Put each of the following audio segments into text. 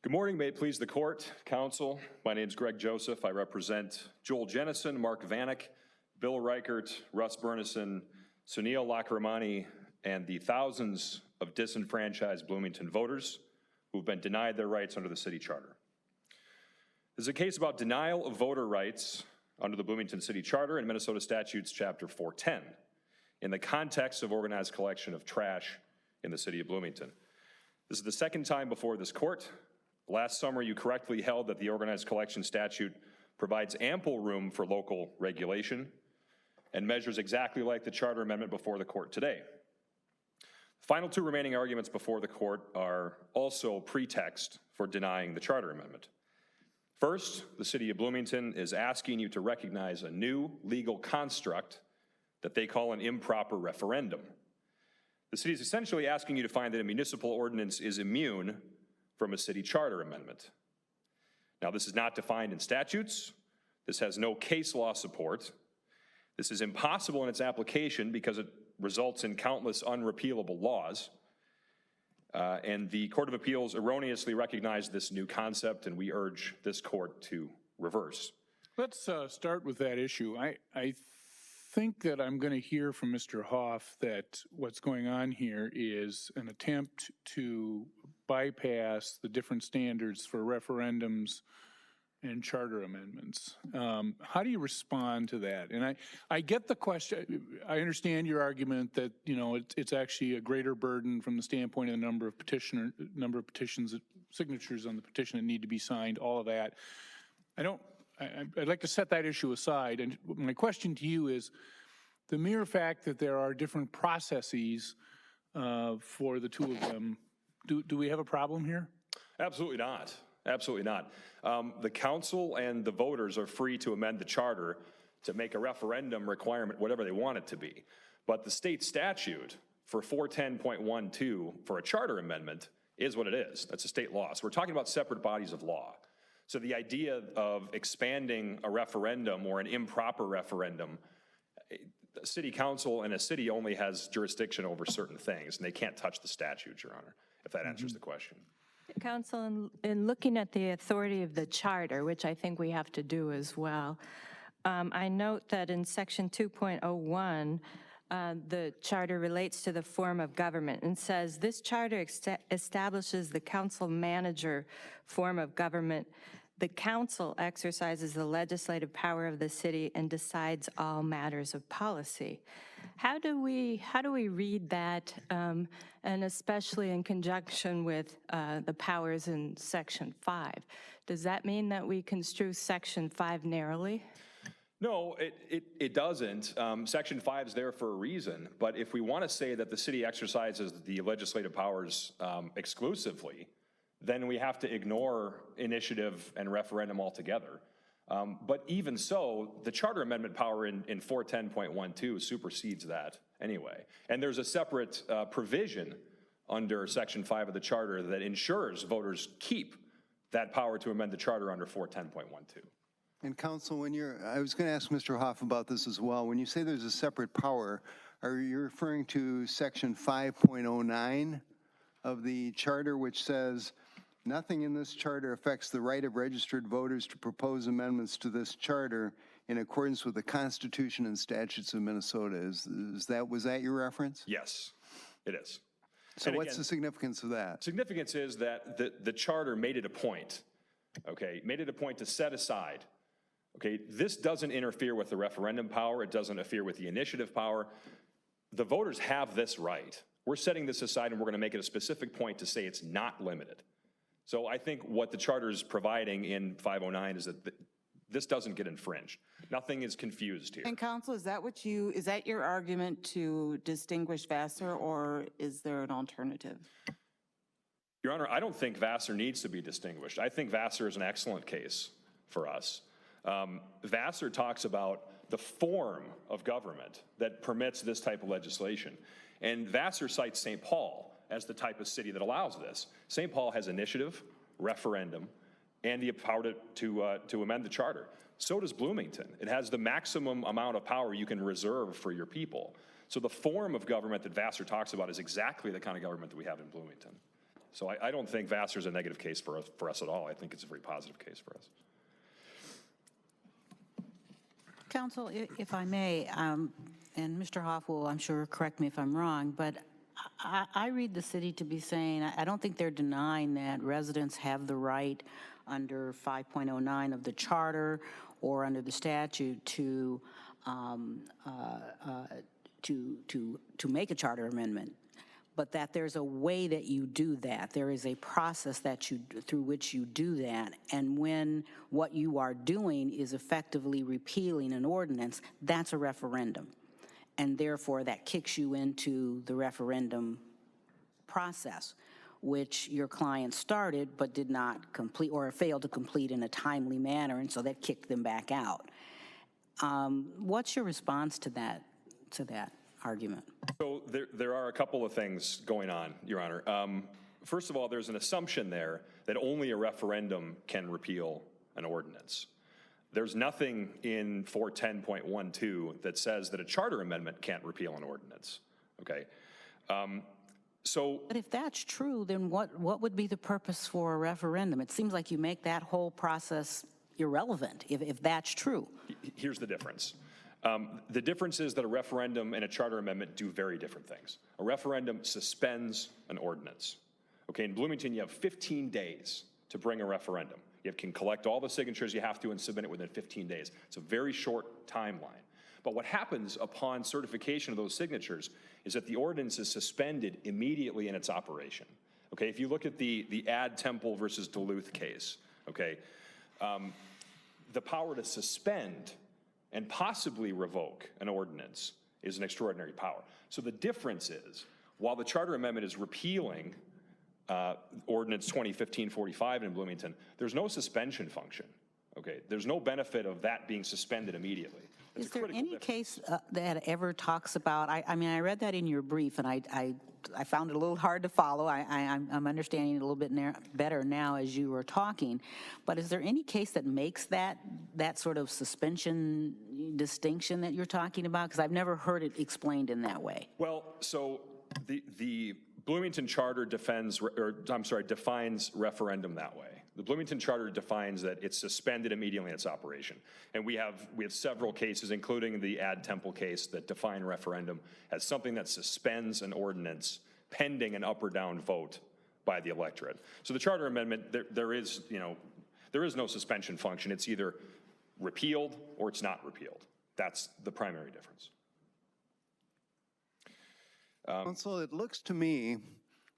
Good morning. May it please the court, counsel. My name is Greg Joseph. I represent Joel Jennison, Mark Vanek, Bill Reichert, Russ Burnison, Sunil Lakramani, and the thousands of disenfranchised Bloomington voters who've been denied their rights under the city charter. This is a case about denial of voter rights under the Bloomington City Charter and Minnesota Statutes Chapter 410 in the context of organized collection of trash in the city of Bloomington. This is the second time before this court. Last summer, you correctly held that the organized collection statute provides ample room for local regulation and measures exactly like the charter amendment before the court today. The final two remaining arguments before the court are also pretext for denying the charter amendment. First, the city of Bloomington is asking you to recognize a new legal construct that they call an improper referendum. The city is essentially asking you to find that a municipal ordinance is immune from a city charter amendment. Now, this is not defined in statutes. This has no case law support. This is impossible in its application because it results in countless unrepealable laws. And the Court of Appeals erroneously recognized this new concept, and we urge this court to reverse. Let's start with that issue. I think that I'm going to hear from Mr. Hoff that what's going on here is an attempt to bypass the different standards for referendums and charter amendments. How do you respond to that? And I get the question. I understand your argument that, you know, it's actually a greater burden from the standpoint of the number of petitions, signatures on the petition that need to be signed, all of that. I'd like to set that issue aside. And my question to you is the mere fact that there are different processes for the two of them, do we have a problem here? Absolutely not. Absolutely not. The council and the voters are free to amend the charter to make a referendum requirement whatever they want it to be. But the state statute for 410.12 for a charter amendment is what it is. That's a state law. So we're talking about separate bodies of law. So the idea of expanding a referendum or an improper referendum, the city council and a city only has jurisdiction over certain things, and they can't touch the statute, Your Honor, if that answers the question. Counsel, in looking at the authority of the charter, which I think we have to do as well, I note that in section 2.01, the charter relates to the form of government and says this charter establishes the council manager form of government. The council exercises the legislative power of the city and decides all matters of policy. How do we read that, and especially in conjunction with the powers in Section 5? Does that mean that we construe Section 5 narrowly? No, it doesn't. Section 5 is there for a reason, but if we want to say that the city exercises the legislative powers exclusively, then we have to ignore initiative and referendum altogether. But even so, the charter amendment power in 410.12 supersedes that anyway. And there's a separate provision under Section 5 of the charter that ensures voters keep that power to amend the charter under 410.12. And counsel, I was going to ask Mr. Hoff about this as well. When you say there's a separate power, are you referring to Section 5.09 of the charter, which says, nothing in this charter affects the right of registered voters to propose amendments to this charter in accordance with the Constitution and statutes of Minnesota? Was that your reference? Yes, it is. So what's the significance of that? Significance is that the charter made it a point, okay, made it a point to set aside, okay, this doesn't interfere with the referendum power, it doesn't interfere with the initiative power. The voters have this right. We're setting this aside and we're going to make it a specific point to say it's not limited. So I think what the charter is providing in 509 is that this doesn't get infringed. Nothing is confused here. And counsel, is that your argument to distinguish Vassar, or is there an alternative? Your Honor, I don't think Vassar needs to be distinguished. I think Vassar is an excellent case for us. Vassar talks about the form of government that permits this type of legislation. And Vassar cites St. Paul as the type of city that allows this. St. Paul has initiative, referendum, and the power to amend the charter. So does Bloomington. It has the maximum amount of power you can reserve for your people. So the form of government that Vassar talks about is exactly the kind of government that we have in Bloomington. So I don't think Vassar's a negative case for us at all. I think it's a very positive case for us. Counsel, if I may, and Mr. Hoff will, I'm sure, correct me if I'm wrong, but I read the city to be saying, I don't think they're denying that residents have the right under 5.09 of the charter or under the statute to make a charter amendment, but that there's a way that you do that. There is a process through which you do that, and when what you are doing is effectively repealing an ordinance, that's a referendum, and therefore that kicks you into the referendum process, which your client started but did not complete or failed to complete in a timely manner, and so that kicked them back out. What's your response to that argument? So there are a couple of things going on, Your Honor. First of all, there's an assumption there that only a referendum can repeal an ordinance. There's nothing in 410.12 that says that a charter amendment can't repeal an ordinance, okay? But if that's true, then what would be the purpose for a referendum? It seems like you make that whole process irrelevant if that's true. Here's the difference. The difference is that a referendum and a charter amendment do very different things. A referendum suspends an ordinance. Okay, in Bloomington, you have 15 days to bring a referendum. You can collect all the signatures you have to and submit it within 15 days. It's a very short timeline. But what happens upon certification of those signatures is that the ordinance is suspended immediately in its operation. Okay, if you look at the Ad Temple versus Duluth case, okay, the power to suspend and possibly revoke an ordinance is an extraordinary power. So the difference is, while the charter amendment is repealing Ordinance 2015-45 in Bloomington, there's no suspension function, okay? There's no benefit of that being suspended immediately. Is there any case that ever talks about, I mean, I read that in your brief, and I found it a little hard to follow. I'm understanding it a little bit better now as you were talking. But is there any case that makes that sort of suspension distinction that you're talking about? Because I've never heard it explained in that way. Well, so the Bloomington Charter defines referendum that way. The Bloomington Charter defines that it's suspended immediately in its operation. And we have several cases, including the Ad Temple case, that define referendum as something that suspends an ordinance pending an up or down vote by the electorate. So the Charter Amendment, there is no suspension function. It's either repealed or it's not repealed. That's the primary difference. Counsel, it looks to me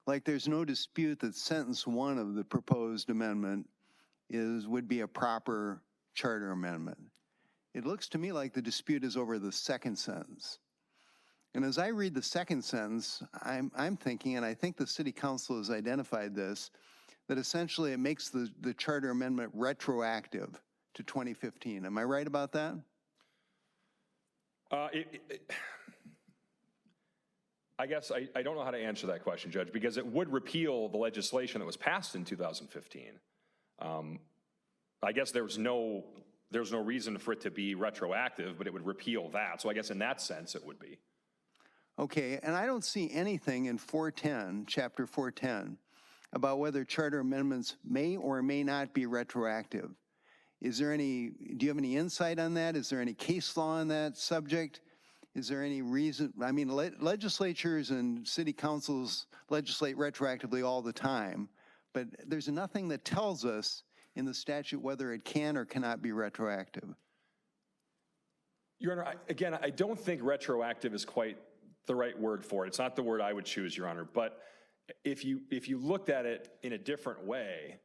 like there's no dispute that sentence 1 of the proposed amendment would be a proper charter amendment. It looks to me like the dispute is over the second sentence. And as I read the second sentence, I'm thinking, and I think the City Council has identified this, that essentially it makes the charter amendment retroactive to 2015. Am I right about that? I guess I don't know how to answer that question, Judge, because it would repeal the legislation that was passed in 2015. I guess there's no reason for it to be retroactive, but it would repeal that. So I guess in that sense it would be. Okay, and I don't see anything in 410, chapter 410, about whether charter amendments may or may not be retroactive. Do you have any insight on that? Is there any case law on that subject? Is there any reason? I mean, legislatures and city councils legislate retroactively all the time, but there's nothing that tells us in the statute whether it can or cannot be retroactive. Your Honor, again, I don't think retroactive is quite the right word for it. It's not the word I would choose, Your Honor, but if you looked at it in a different way,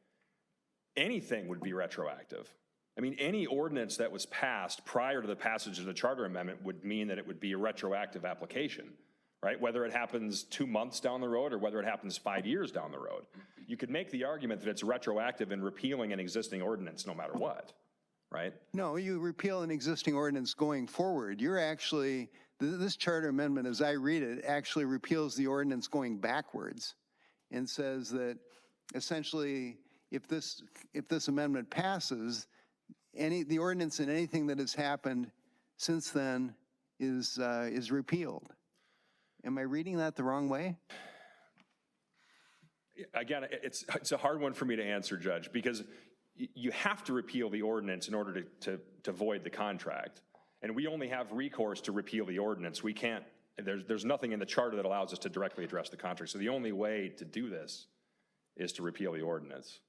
anything would be retroactive. I mean, any ordinance that was passed prior to the passage of the Charter Amendment would mean that it would be a retroactive application, right? Whether it happens 2 months down the road or whether it happens 5 years down the road. You could make the argument that it's retroactive in repealing an existing ordinance no matter what, right? No, you repeal an existing ordinance going forward. You're actually, this Charter Amendment, as I read it, actually repeals the ordinance going backwards and says that essentially if this amendment passes, the ordinance and anything that has happened since then is repealed. Am I reading that the wrong way? Again, it's a hard one for me to answer, Judge, because you have to repeal the ordinance in order to void the contract. And we only have recourse to repeal the ordinance. We can't, there's nothing in the charter that allows us to directly address the contract. So the only way to do this is to repeal the ordinance.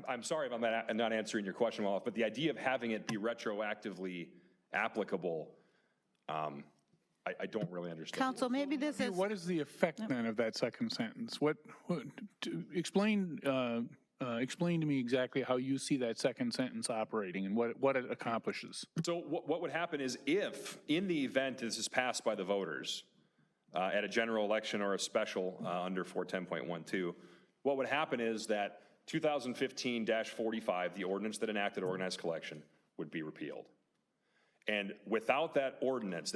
I'm sorry if I'm not answering your question well, but the idea of having it be retroactively applicable, I don't really understand. Counsel, maybe this is, What is the effect then of that second sentence? Explain to me exactly how you see that second sentence operating and what it accomplishes. So what would happen is if, in the event this is passed by the voters at a general election or a special under 410.12, what would happen is that 2015-45, the ordinance that enacted organized collection, would be repealed. And without that ordinance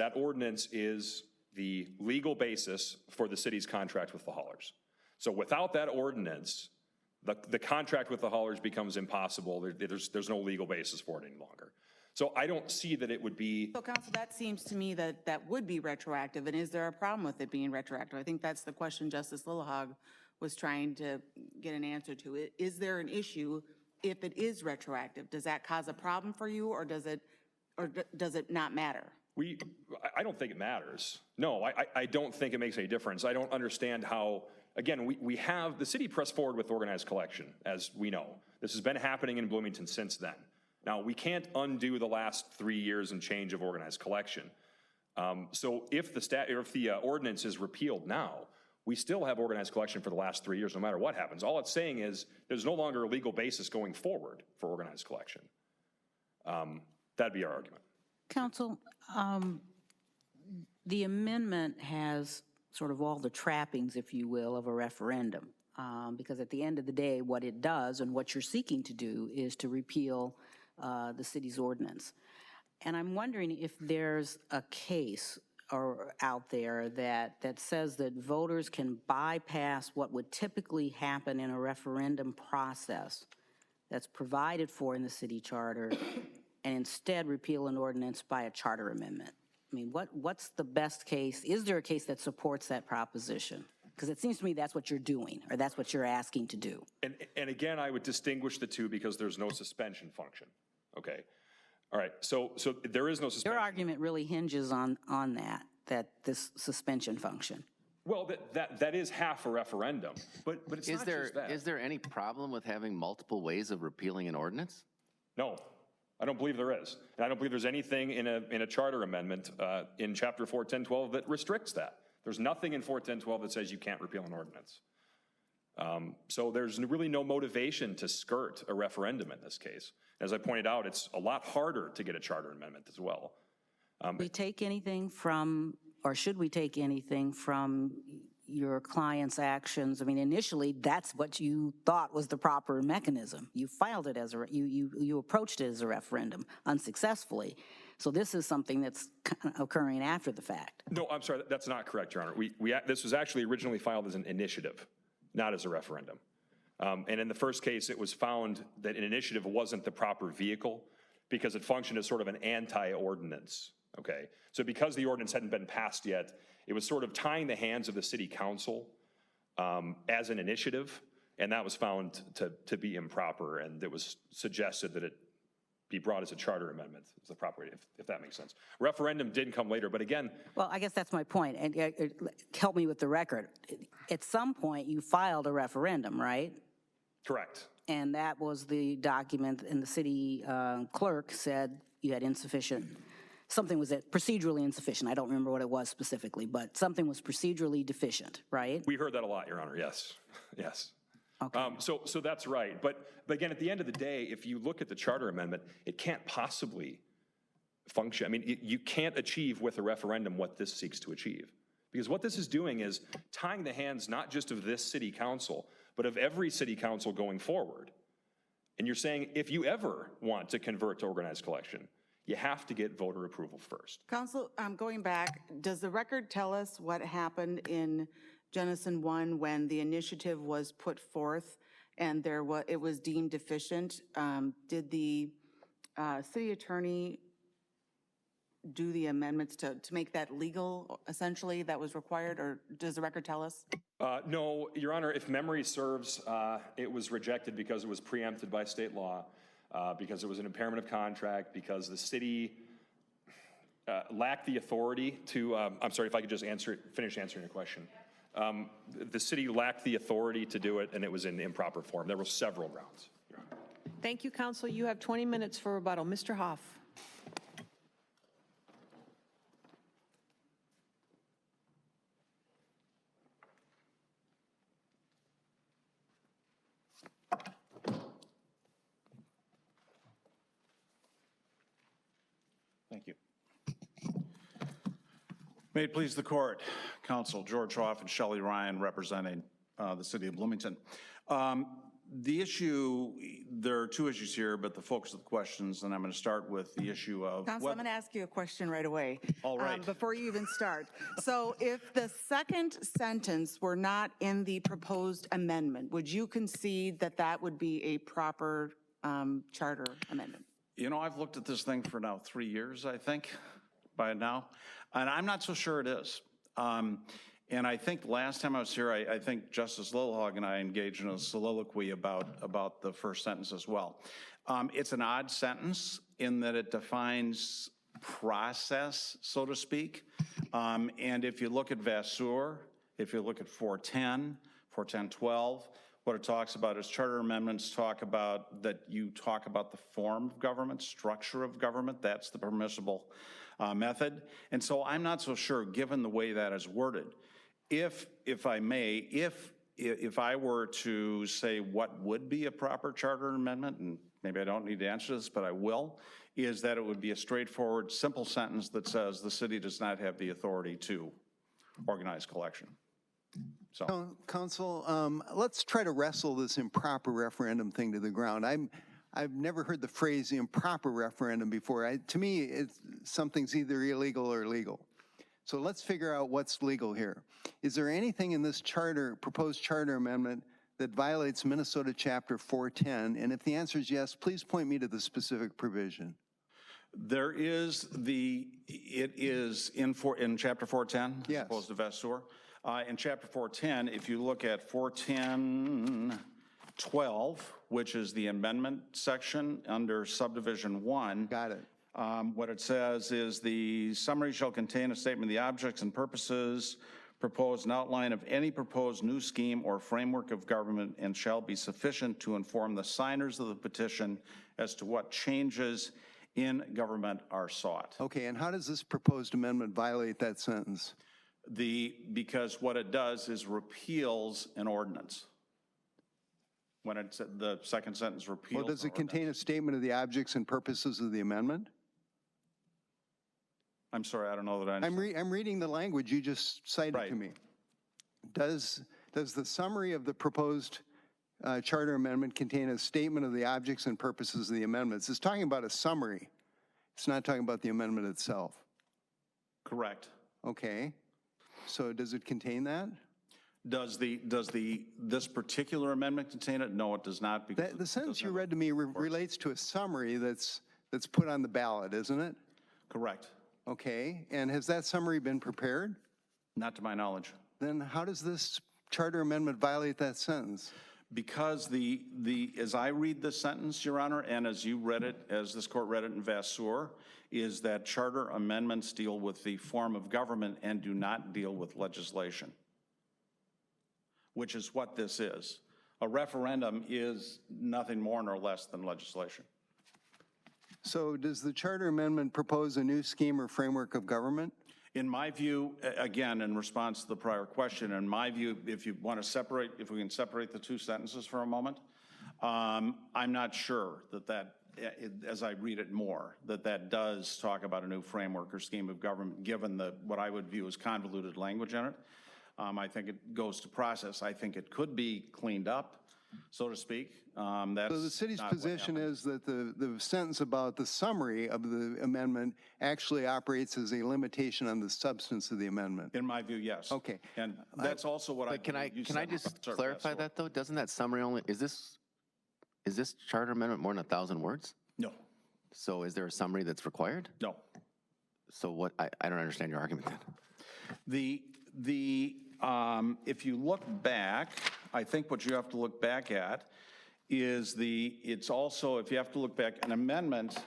is the legal basis for the city's contract with the haulers. So without that ordinance, the contract with the haulers becomes impossible. There's no legal basis for it any longer. So I don't see that it would be. So Counsel, that seems to me that would be retroactive, and is there a problem with it being retroactive? I think that's the question Justice Lillehag was trying to get an answer to. Is there an issue if it is retroactive? Does that cause a problem for you, or does it not matter? I don't think it matters. No, I don't think it makes any difference. I don't understand how, again, we have, the city pressed forward with organized collection, as we know. This has been happening in Bloomington since then. Now, we can't undo the last 3 years and change of organized collection. So if the ordinance is repealed now, we still have organized collection for the last 3 years, no matter what happens. All it's saying is there's no longer a legal basis going forward for organized collection. That'd be our argument. Counsel, the amendment has sort of all the trappings, if you will, of a referendum. Because at the end of the day, what it does and what you're seeking to do is to repeal the city's ordinance. And I'm wondering if there's a case out there that says that voters can bypass what would typically happen in a referendum process that's provided for in the city charter and instead repeal an ordinance by a charter amendment. I mean, what's the best case? Is there a case that supports that proposition? Because it seems to me that's what you're doing, or that's what you're asking to do. And again, I would distinguish the two because there's no suspension function, okay? All right, so there is no suspension. Your argument really hinges on that this suspension function. Well, that is half a referendum, but it's not just that. Is there any problem with having multiple ways of repealing an ordinance? No, I don't believe there is. And I don't believe there's anything in a charter amendment in Chapter 410.12 that restricts that. There's nothing in 410.12 that says you can't repeal an ordinance. So there's really no motivation to skirt a referendum in this case. As I pointed out, it's a lot harder to get a charter amendment as well. We take anything from, or should we take anything from your client's actions? I mean, initially, that's what you thought was the proper mechanism. You filed it as you approached it as a referendum unsuccessfully. So this is something that's occurring after the fact. No, I'm sorry, that's not correct, Your Honor. This was actually originally filed as an initiative, not as a referendum. And in the first case, it was found that an initiative wasn't the proper vehicle because it functioned as sort of an anti-ordinance, okay? So because the ordinance hadn't been passed yet, it was sort of tying the hands of the city council as an initiative, and that was found to be improper, and it was suggested that it be brought as a charter amendment is the proper way, if that makes sense. Referendum didn't come later, but again. Well, I guess that's my point, and help me with the record. At some point, you filed a referendum, right? Correct. And that was the document, and the city clerk said you had insufficient, something was procedurally insufficient. I don't remember what it was specifically, but something was procedurally deficient, right? We heard that a lot, Your Honor, yes, yes. Okay. So that's right. But again, at the end of the day, if you look at the charter amendment, it can't possibly function. I mean, you can't achieve with a referendum what this seeks to achieve. Because what this is doing is tying the hands not just of this city council, but of every city council going forward. And you're saying if you ever want to convert to organized collection, you have to get voter approval first. Counsel, going back, does the record tell us what happened in Jenison 1 when the initiative was put forth and it was deemed deficient? Did the city attorney do the amendments to make that legal, essentially, that was required, or does the record tell us? No, Your Honor, if memory serves, it was rejected because it was preempted by state law, because it was an impairment of contract, because the city lacked the authority to, I'm sorry if I could just finish answering your question. The city lacked the authority to do it, and it was in improper form. There were several grounds. Thank you, counsel. You have 20 minutes for rebuttal. Mr. Hoff. Thank you. May it please the court, counsel George Hoff and Shelley Ryan representing the city of Bloomington. The issue, there are two issues here, but the focus of the questions, and I'm going to start with the issue of Counsel, I'm going to ask you a question right away. All right. Before you even start. So if the second sentence were not in the proposed amendment, would you concede that that would be a proper charter amendment? You know, I've looked at this thing for now 3 years, I think, by now, and I'm not so sure it is. And I think last time I was here, I think Justice Lillehog and I engaged in a soliloquy about the first sentence as well. It's an odd sentence in that it defines process, so to speak. And if you look at Vasseur, if you look at 410, 410-12, what it talks about is charter amendments talk about that you talk about the form of government, structure of government. That's the permissible method. And so I'm not so sure, given the way that is worded, if I may, if I were to say what would be a proper charter amendment, and maybe I don't need to answer this, but I will, is that it would be a straightforward, simple sentence that says the city does not have the authority to organize collection. So, Counsel, let's try to wrestle this improper referendum thing to the ground. I've never heard the phrase improper referendum before. To me, something's either illegal or legal. So let's figure out what's legal here. Is there anything in this proposed charter amendment that violates Minnesota Chapter 410? And if the answer is yes, please point me to the specific provision. There is it is in Chapter 410, yes, as opposed to Vasseur. In Chapter 410, if you look at 410-12, which is the amendment section under subdivision 1. Got it. What it says is the summary shall contain a statement of the objects and purposes, proposed an outline of any proposed new scheme or framework of government, and shall be sufficient to inform the signers of the petition as to what changes in government are sought. Okay, and how does this proposed amendment violate that sentence? Because what it does is repeals an ordinance. When it's the second sentence repeals. Well, does it contain a statement of the objects and purposes of the amendment? I'm sorry, I don't know that I understand. I'm reading the language you just cited to me. Does the summary of the proposed charter amendment contain a statement of the objects and purposes of the amendments? It's talking about a summary. It's not talking about the amendment itself. Correct. Okay. So does it contain that? Does this particular amendment contain it? No, it does not. Because The sentence you read to me relates to a summary that's put on the ballot, isn't it? Correct. Okay, and has that summary been prepared? Not to my knowledge. Then how does this charter amendment violate that sentence? Because as I read this sentence, Your Honor, and as you read it, as this court read it in Vasseur, is that charter amendments deal with the form of government and do not deal with legislation, which is what this is. A referendum is nothing more nor less than legislation. So does the charter amendment propose a new scheme or framework of government? In my view, again, in response to the prior question, in my view, if you want to separate, if we can separate the two sentences for a moment, I'm not sure that as I read it more, that does talk about a new framework or scheme of government, given what I would view as convoluted language in it. I think it goes to process. I think it could be cleaned up, so to speak. So the city's position is that the sentence about the summary of the amendment actually operates as a limitation on the substance of the amendment. In my view, yes. Okay. And that's also what But can I just clarify that though? Doesn't that summary only, is this charter amendment more than 1,000 words? No. So is there a summary that's required? No. So what, I don't understand your argument then. If you look back, I think what you have to look back at is it's also, if you have to look back, an amendment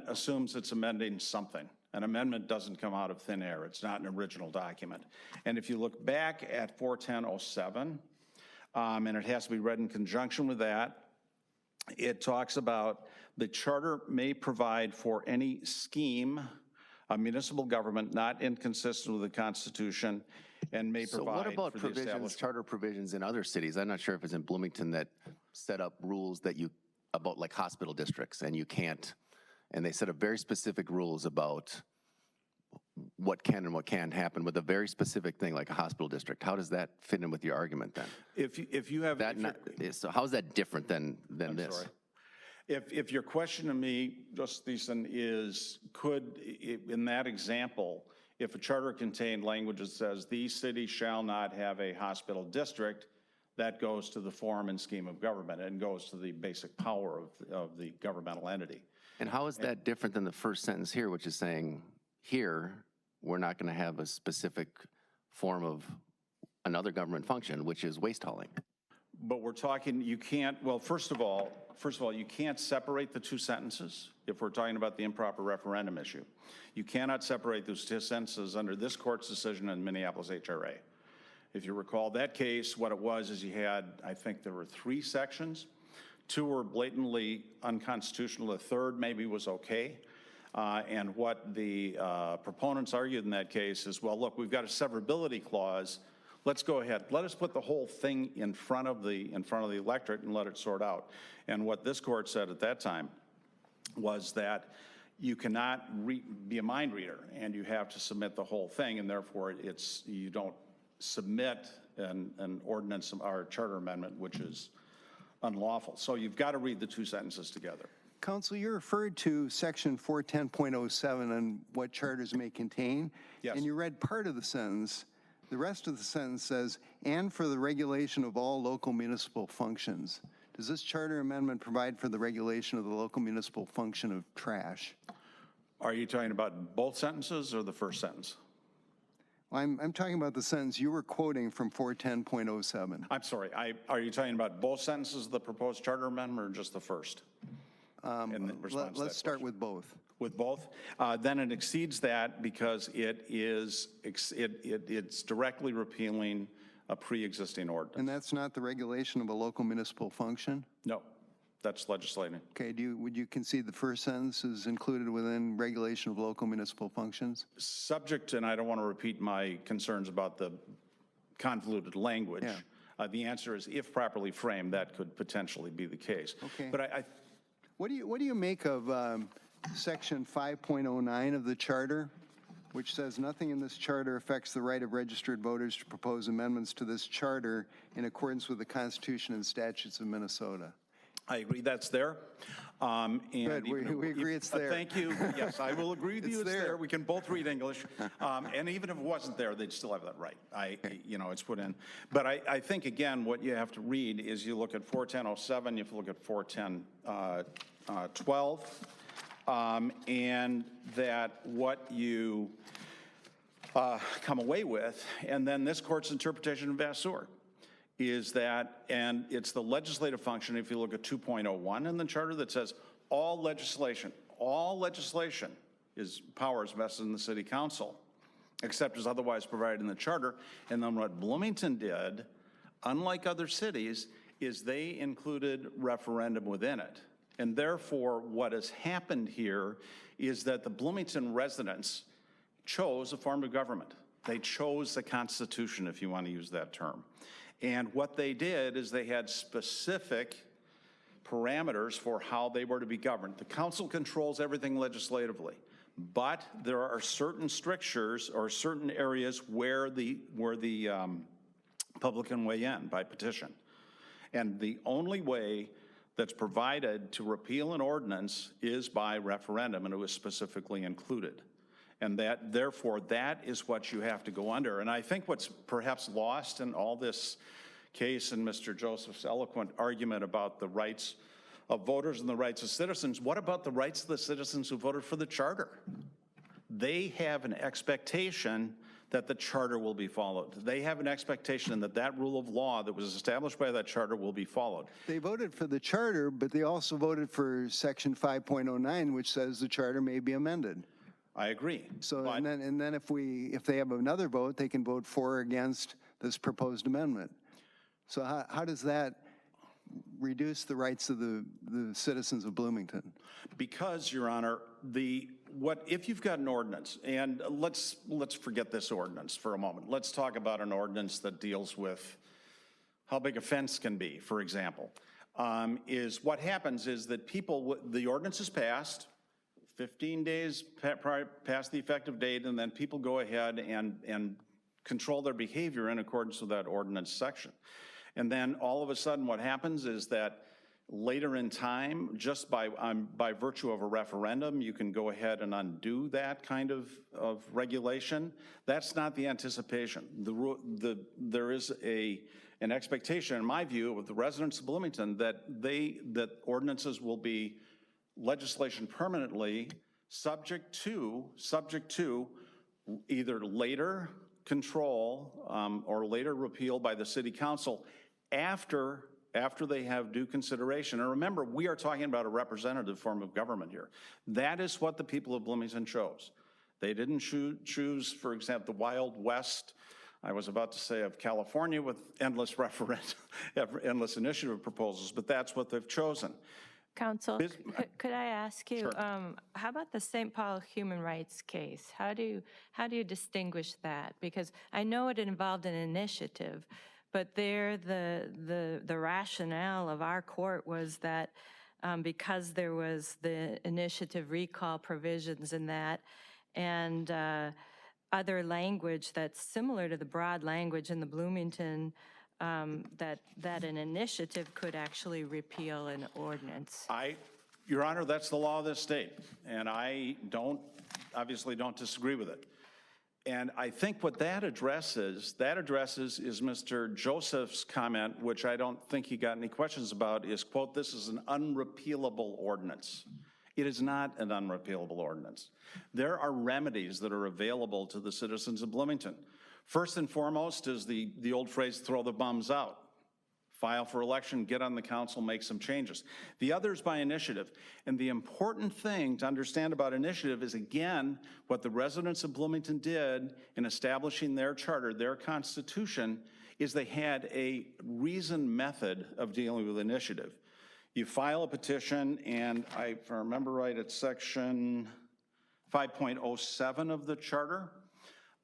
assumes it's amending something. An amendment doesn't come out of thin air. It's not an original document. And if you look back at 41007, and it has to be read in conjunction with that, it talks about the charter may provide for any scheme of municipal government not inconsistent with the Constitution and may So provide what about for the provisions, establishment. charter provisions in other cities? I'm not sure if it's in Bloomington that set up rules that about like hospital districts, and you can't, and they set up very specific rules about what can and what can't happen with a very specific thing like a hospital district. How does that fit in with your argument then? If you have. That so how is that different than this? Sorry. If your question to me, Justice Thiessen, is in that example, if a charter contained language that says the city shall not have a hospital district, that goes to the form and scheme of government and goes to the basic power of the governmental entity. And how is that different than the first sentence here, which is saying here, we're not going to have a specific form of another government function, which is waste hauling? But we're talking, you can't, well, first of all, you can't separate the two sentences if we're talking about the improper referendum issue. You cannot separate those two sentences under this court's decision in Minneapolis HRA. If you recall that case, what it was is you had, I think there were 3 sections. 2 were blatantly unconstitutional. The third maybe was okay. And what the proponents argued in that case is, well, look, we've got a severability clause. Let's go ahead. Let us put the whole thing in front of the electorate and let it sort out. And what this court said at that time was that you cannot be a mind reader, and you have to submit the whole thing, and therefore you don't submit an ordinance or a charter amendment, which is unlawful. So you've got to read the 2 sentences together. Counsel, you referred to section 410.07 and what charters may contain. Yes. And you read part of the sentence. The rest of the sentence says, and for the regulation of all local municipal functions. Does this charter amendment provide for the regulation of the local municipal function of trash? Are you talking about both sentences or the first sentence? I'm talking about the sentence you were quoting from 410.07. I'm sorry, are you talking about both sentences of the proposed charter amendment or just the first? Let's start with both. With both? Then it exceeds that because it's directly repealing a pre-existing ordinance. And that's not the regulation of a local municipal function? No, that's legislating. Okay, would you concede the first sentence is included within regulation of local municipal functions? Subject, and I don't want to repeat my concerns about the convoluted language. Yeah. The answer is, if properly framed, that could potentially be the case. Okay. But What do you make of section 5.09 of the charter, which says nothing in this charter affects the right of registered voters to propose amendments to this charter in accordance with the Constitution and statutes of Minnesota? I agree that's there. Good, we agree it's there. Thank you. Yes, I will agree with you it's there. there. We can both read English. And even if it wasn't there, they'd still have that right. It's put in. But I think, again, what you have to read is you look at 410.07, you have to look at 410.12, and that what you come away with, and then this court's interpretation of Vasseur, is that, and it's the legislative function, if you look at 2.01 in the charter, that says all legislation is powers vested in the city council, except as otherwise provided in the charter. And then what Bloomington did, unlike other cities, is they included referendum within it. And therefore, what has happened here is that the Bloomington residents chose a form of government. They chose the Constitution, if you want to use that term. And what they did is they had specific parameters for how they were to be governed. The council controls everything legislatively, but there are certain strictures or certain areas where the public can weigh in by petition. And the only way that's provided to repeal an ordinance is by referendum, and it was specifically included. And that, therefore, that is what you have to go under. And I think what's perhaps lost in all this case and Mr. Joseph's eloquent argument about the rights of voters and the rights of citizens, what about the rights of the citizens who voted for the charter? they have an expectation that the charter will be followed. They have an expectation that that rule of law that was established by that charter will be followed. They voted for the charter, but they also voted for section 5.09, which says the charter may be amended. I agree. So, but- and then if they have another vote, they can vote for or against this proposed amendment. So how does that reduce the rights of the citizens of Bloomington? Because, Your Honor, if you've got an ordinance, and let's forget this ordinance for a moment. Let's talk about an ordinance that deals with how big a fence can be, for example. Is what happens is that the ordinance is passed, 15 days past the effective date, and then people go ahead and control their behavior in accordance with that ordinance section. And then all of a sudden what happens is that later in time, just by virtue of a referendum, you can go ahead and undo that kind of regulation. That's not the anticipation. There is an expectation, in my view, of the residents of Bloomington that ordinances will be legislation permanently subject to either later control or later repeal by the city council after they have due consideration. And remember, we are talking about a representative form of government here. That is what the people of Bloomington chose. They didn't choose, for example, the Wild West, I was about to say, of California with endless endless initiative proposals, but that's what they've chosen. Counsel, could I ask you, Sure. how about the St. Paul human rights case? How do you distinguish that? Because I know it involved an initiative, but there the rationale of our court was that because there was the initiative recall provisions in that and other language that's similar to the broad language in the Bloomington, that an initiative could actually repeal an ordinance. Your Honor, that's the law of this state, and I obviously don't disagree with it. And I think what that addresses is Mr. Joseph's comment, which I don't think he got any questions about, is, quote, this is an unrepealable ordinance. It is not an unrepealable ordinance. There are remedies that are available to the citizens of Bloomington. First and foremost is the old phrase, throw the bums out. File for election, get on the council, make some changes. The other is by initiative. And the important thing to understand about initiative is, again, what the residents of Bloomington did in establishing their charter, their constitution, is they had a reasoned method of dealing with initiative. You file a petition, and if I remember right, it's section 5.07 of the charter.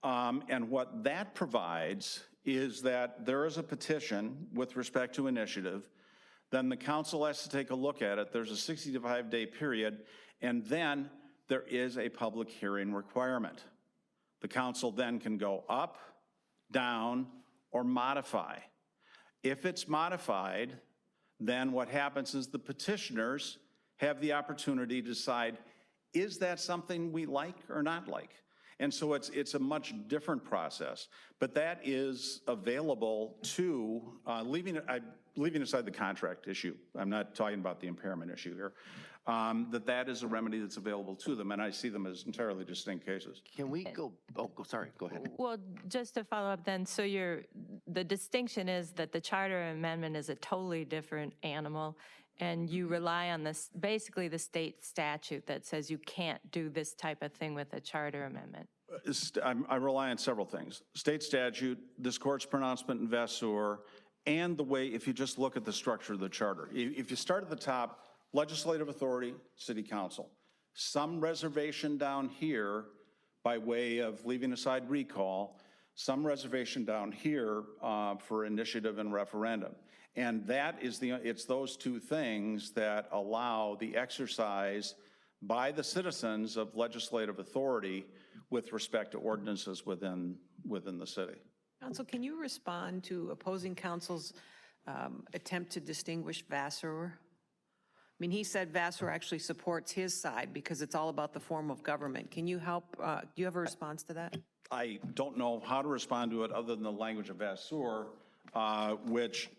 And what that provides is that there is a petition with respect to initiative. Then the council has to take a look at it. There's a 65-day period, and then there is a public hearing requirement. The council then can go up, down, or modify. If it's modified, then what happens is the petitioners have the opportunity to decide, is that something we like or not like? And so it's a much different process, but that is available to, leaving aside the contract issue, I'm not talking about the impairment issue here, that is a remedy that's available to them, and I see them as entirely distinct cases. Can we go, sorry, go ahead. Well, just to follow up then, so the distinction is that the charter amendment is a totally different animal, and you rely on this, basically the state statute that says you can't do this type of thing with a charter amendment. I rely on several things. State statute, this court's pronouncement in Vasseur, and the way, if you just look at the structure of the charter. If you start at the top, legislative authority, city council. Some reservation down here by way of leaving aside recall, some reservation down here for initiative and referendum. And that is it's those two things that allow the exercise by the citizens of legislative authority with respect to ordinances within the city. Counsel, can you respond to opposing counsel's attempt to distinguish Vasseur? I mean, he said Vasseur actually supports his side because it's all about the form of government. Can you help, do you have a response to that? I don't know how to respond to it other than the language of Vasseur, which,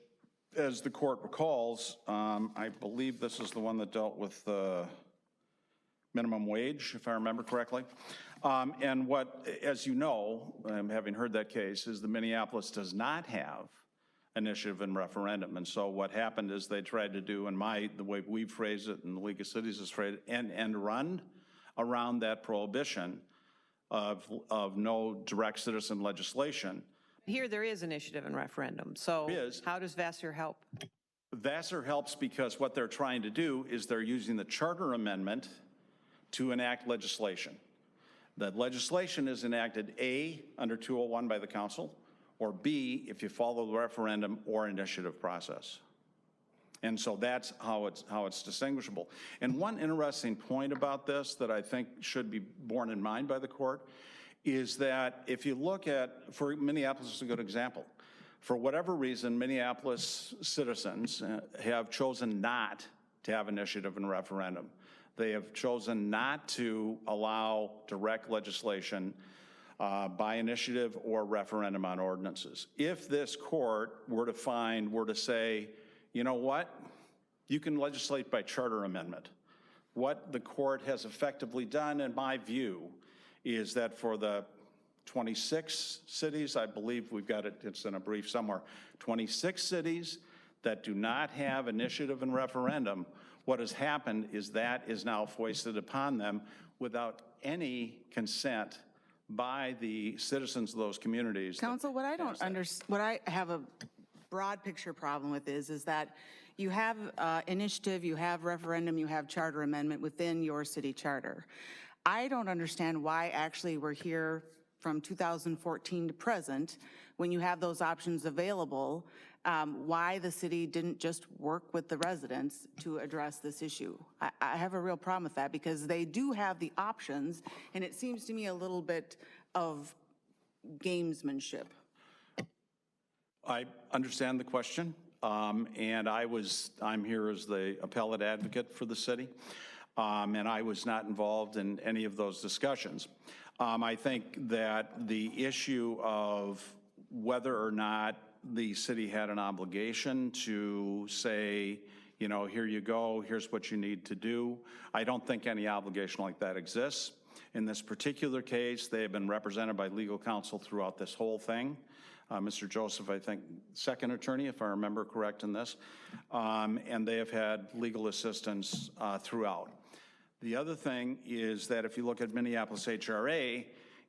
as the court recalls, I believe this is the one that dealt with the minimum wage, if I remember correctly. And what, as you know, having heard that case, is that Minneapolis does not have initiative and referendum. And so what happened is they tried to do, the way we phrase it and the League of Cities has phrased it, and run around that prohibition of no direct citizen legislation. Here, there is initiative and referendum, so how does Vassar help? Vassar helps because what they're trying to do is they're using the charter amendment to enact legislation. That legislation is enacted A, under 201 by the council, or B, if you follow the referendum or initiative process. And so that's how it's distinguishable. And one interesting point about this that I think should be borne in mind by the court is that if you look at, for Minneapolis is a good example, for whatever reason, Minneapolis citizens have chosen not to have initiative and referendum. They have chosen not to allow direct legislation by initiative or referendum on ordinances. If this court were to say, you know what, you can legislate by charter amendment. What the court has effectively done, in my view, is that for the 26 cities, I believe we've got it, it's in a brief somewhere, 26 cities that do not have initiative and referendum, what has happened is that is now foisted upon them without any consent by the citizens of those communities. Council, what I don't understand, what I have a broad picture problem with is that you have initiative, you have referendum, you have charter amendment within your city charter. I don't understand why actually we're here from 2014 to present, when you have those options available, why the city didn't just work with the residents to address this issue. I have a real problem with that because they do have the options, and it seems to me a little bit of gamesmanship. I understand the question, and I'm here as the appellate advocate for the city, and I was not involved in any of those discussions. I think that the issue of whether or not the city had an obligation to say, you know, here you go, here's what you need to do. I don't think any obligation like that exists. In this particular case, they have been represented by legal counsel throughout this whole thing. Mr. Joseph, I think, second attorney, if I remember correct in this, and they have had legal assistance throughout. The other thing is that if you look at Minneapolis HRA,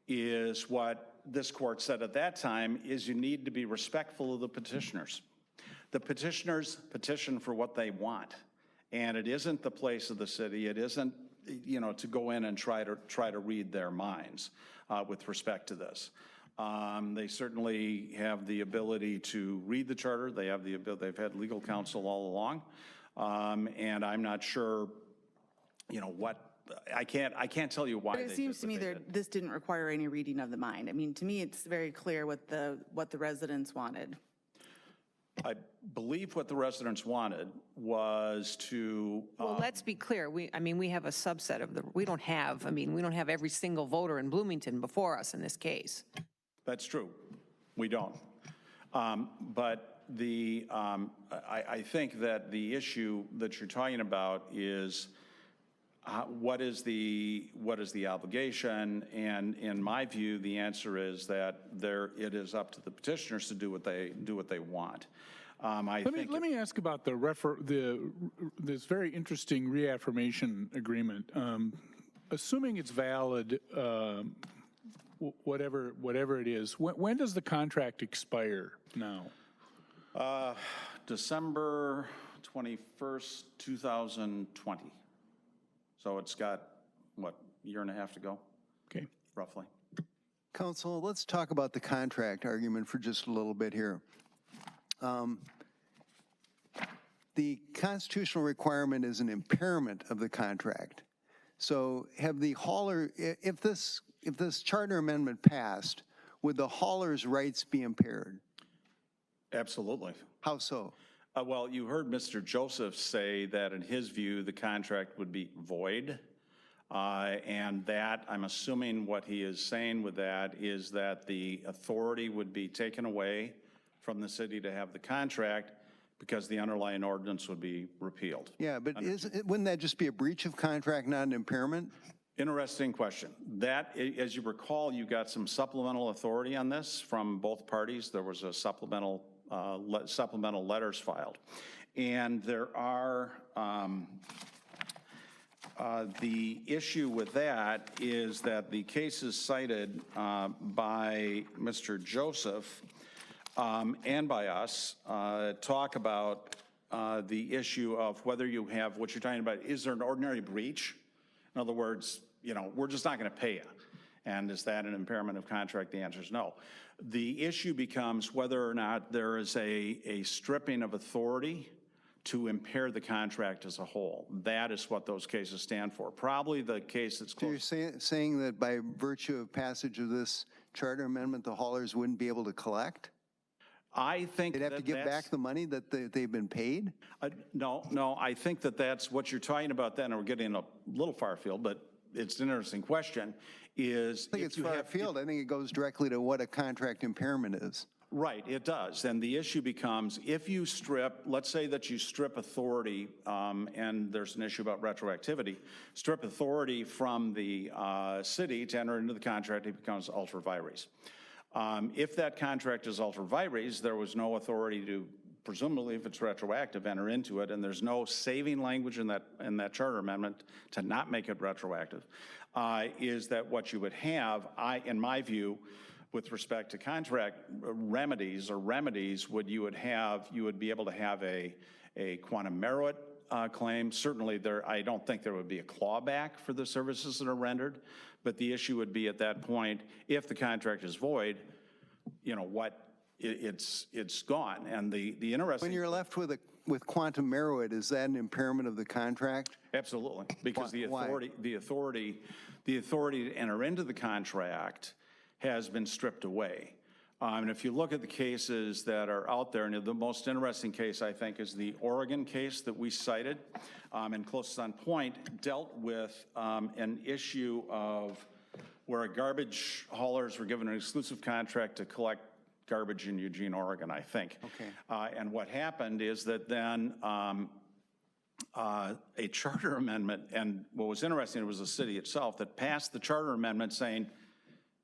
is what this court said at that time is you need to be respectful of the petitioners. The petitioners petition for what they want, and it isn't the place of the city. It isn't, you know, to go in and try to read their minds with respect to this. They certainly have the ability to read the charter. They have the ability. They've had legal counsel all along, and I'm not sure, you know, what. I can't tell you why. But it seems to me that this didn't require any reading of the mind. I mean, to me, it's very clear what the residents wanted. I believe what the residents wanted was to. Well, let's be clear. We have a subset of we don't have every single voter in Bloomington before us in this case. That's true. We don't. But I think that the issue that you're talking about is what is the obligation? And in my view, the answer is that it is up to the petitioners to do what they want. Let me ask about this very interesting reaffirmation agreement. Assuming it's valid, whatever it is, when does the contract expire now? December 21st, 2020. So it's got, what, a year and a half to go? Okay. Roughly. Council, let's talk about the contract argument for just a little bit here. The constitutional requirement is an impairment of the contract. So have the hauler, if this charter amendment passed, would the hauler's rights be impaired? Absolutely. How so? Well, you heard Mr. Joseph say that in his view, the contract would be void. And that, I'm assuming what he is saying with that is that the authority would be taken away from the city to have the contract because the underlying ordinance would be repealed. Yeah, but wouldn't that just be a breach of contract, not an impairment? Interesting question. That, as you recall, you got some supplemental authority on this from both parties. There was a supplemental letters filed. And there are, the issue with that is that the cases cited by Mr. Joseph and by us talk about the issue of whether you have, what you're talking about, is there an ordinary breach? In other words, you know, we're just not going to pay you. And is that an impairment of contract? The answer is no. The issue becomes whether or not there is a stripping of authority to impair the contract as a whole. That is what those cases stand for. Probably the case that's close. So you're saying that by virtue of passage of this charter amendment, the haulers wouldn't be able to collect? I think They'd have to give back the money that they've been paid? No, I think that that's what you're talking about then, and we're getting a little far afield, but it's an interesting question, is I think it's far afield. I think it goes directly to what a contract impairment is. Right, it does. And the issue becomes, if you strip, let's say that you strip authority, and there's an issue about retroactivity, strip authority from the city to enter into the contract, it becomes ultra vires. If that contract is ultra vires, there was no authority to, presumably if it's retroactive, enter into it, and there's no saving language in that charter amendment to not make it retroactive, is that what you would have, in my view, with respect to contract remedies, you would be able to have a quantum merit claim. Certainly I don't think there would be a clawback for the services that are rendered, but the issue would be at that point, if the contract is void, you know, it's gone. And the interesting— When you're left with quantum merit, is that an impairment of the contract? Absolutely, because the authority to enter into the contract has been stripped away. And if you look at the cases that are out there, and the most interesting case, I think, is the Oregon case that we cited, and closest on point, dealt with an issue of where garbage haulers were given an exclusive contract to collect garbage in Eugene, Oregon, I think. Okay. And what happened is that then a charter amendment, and what was interesting, it was the city itself that passed the charter amendment saying,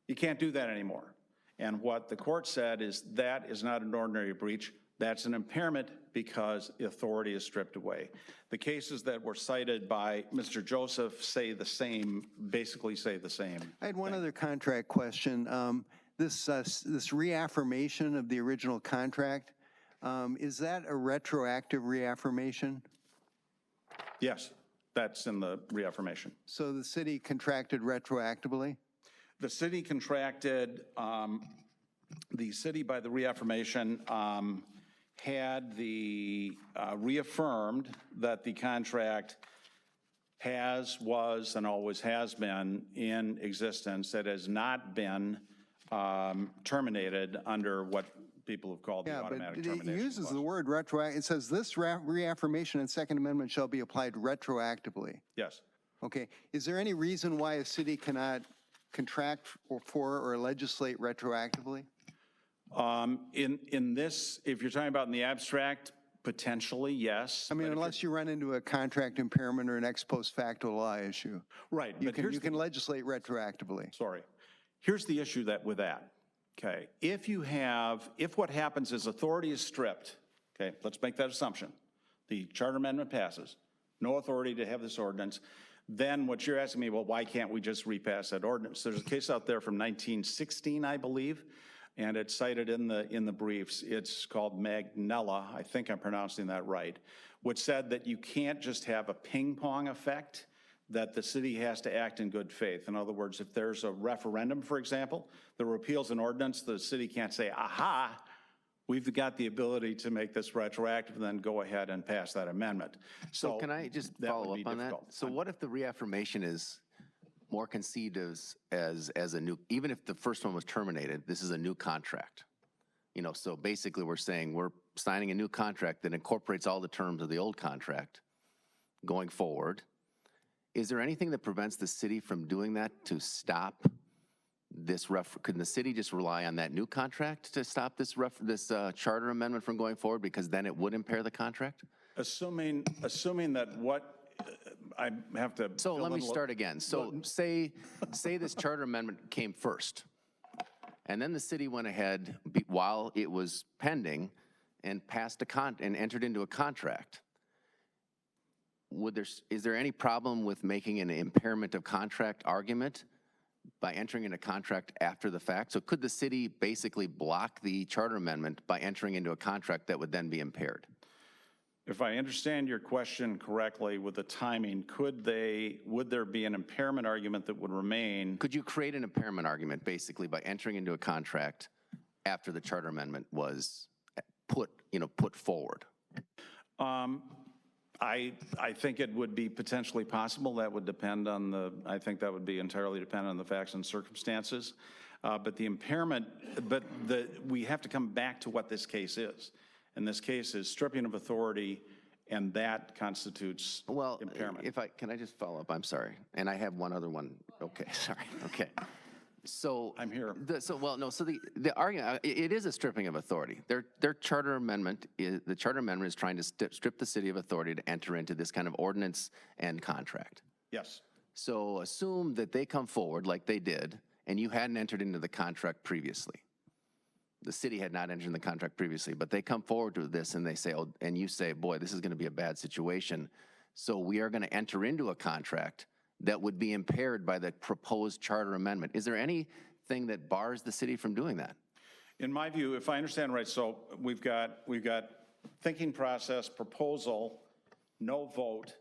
you can't do that anymore. And what the court said is that is not an ordinary breach. That's an impairment because the authority is stripped away. The cases that were cited by Mr. Joseph say the same, basically say the same. I had one other contract question. This reaffirmation of the original contract, is that a retroactive reaffirmation? Yes, that's in the reaffirmation. So the city contracted retroactively? The city contracted, the city by the reaffirmation had reaffirmed that the contract was, and always has been in existence. It has not been terminated under what people have called the automatic termination. It uses the word retroactive. It says this reaffirmation and Second Amendment shall be applied retroactively. Yes. Okay. Is there any reason why a city cannot contract for or legislate retroactively? In this, if you're talking about in the abstract, potentially, yes. I mean, unless you run into a contract impairment or an ex post facto law issue. Right. You can legislate retroactively. Sorry. Here's the issue with that, okay? If what happens is authority is stripped, okay, let's make that assumption. The charter amendment passes, no authority to have this ordinance. Then what you're asking me, well, why can't we just repass that ordinance? There's a case out there from 1916, I believe, and it's cited in the briefs. It's called Magnella, I think I'm pronouncing that right, which said that you can't just have a ping pong effect, that the city has to act in good faith. In other words, if there's a referendum, for example, that repeals an ordinance, the city can't say, aha, we've got the ability to make this retroactive and then go ahead and pass that amendment. So can I just follow up on that? So what if the reaffirmation is more conceived as a new, even if the first one was terminated, this is a new contract? You know, so basically we're saying we're signing a new contract that incorporates all the terms of the old contract going forward. Is there anything that prevents the city from doing that to stop this? Could the city just rely on that new contract to stop this charter amendment from going forward, because then it would impair the contract? Assuming that I have to. So let me fill in start again. So say this charter amendment came first, and then the city went ahead while it was pending and passed and entered into a contract. Is there any problem with making an impairment of contract argument by entering into a contract after the fact? So could the city basically block the charter amendment by entering into a contract that would then be impaired? If I understand your question correctly with the timing, would there be an impairment argument that would remain? Could you create an impairment argument basically by entering into a contract after the charter amendment was put forward? I think it would be potentially possible. That would depend on I think that would be entirely dependent on the facts and circumstances. But the impairment, we have to come back to what this case is. And this case is stripping of authority, and that constitutes impairment. Can I just follow up? I'm sorry. And I have one other one. Okay, sorry. Okay. So I'm here. The argument, it is a stripping of authority. Their charter amendment, the charter amendment is trying to strip the city of authority to enter into this kind of ordinance and contract. Yes. So assume that they come forward like they did, and you hadn't entered into the contract previously. The city had not entered in the contract previously, but they come forward to this and they say, oh, and you say, boy, this is going to be a bad situation. So we are going to enter into a contract that would be impaired by the proposed charter amendment. Is there anything that bars the city from doing that? In my view, if I understand right, so we've got thinking process, proposal, no vote,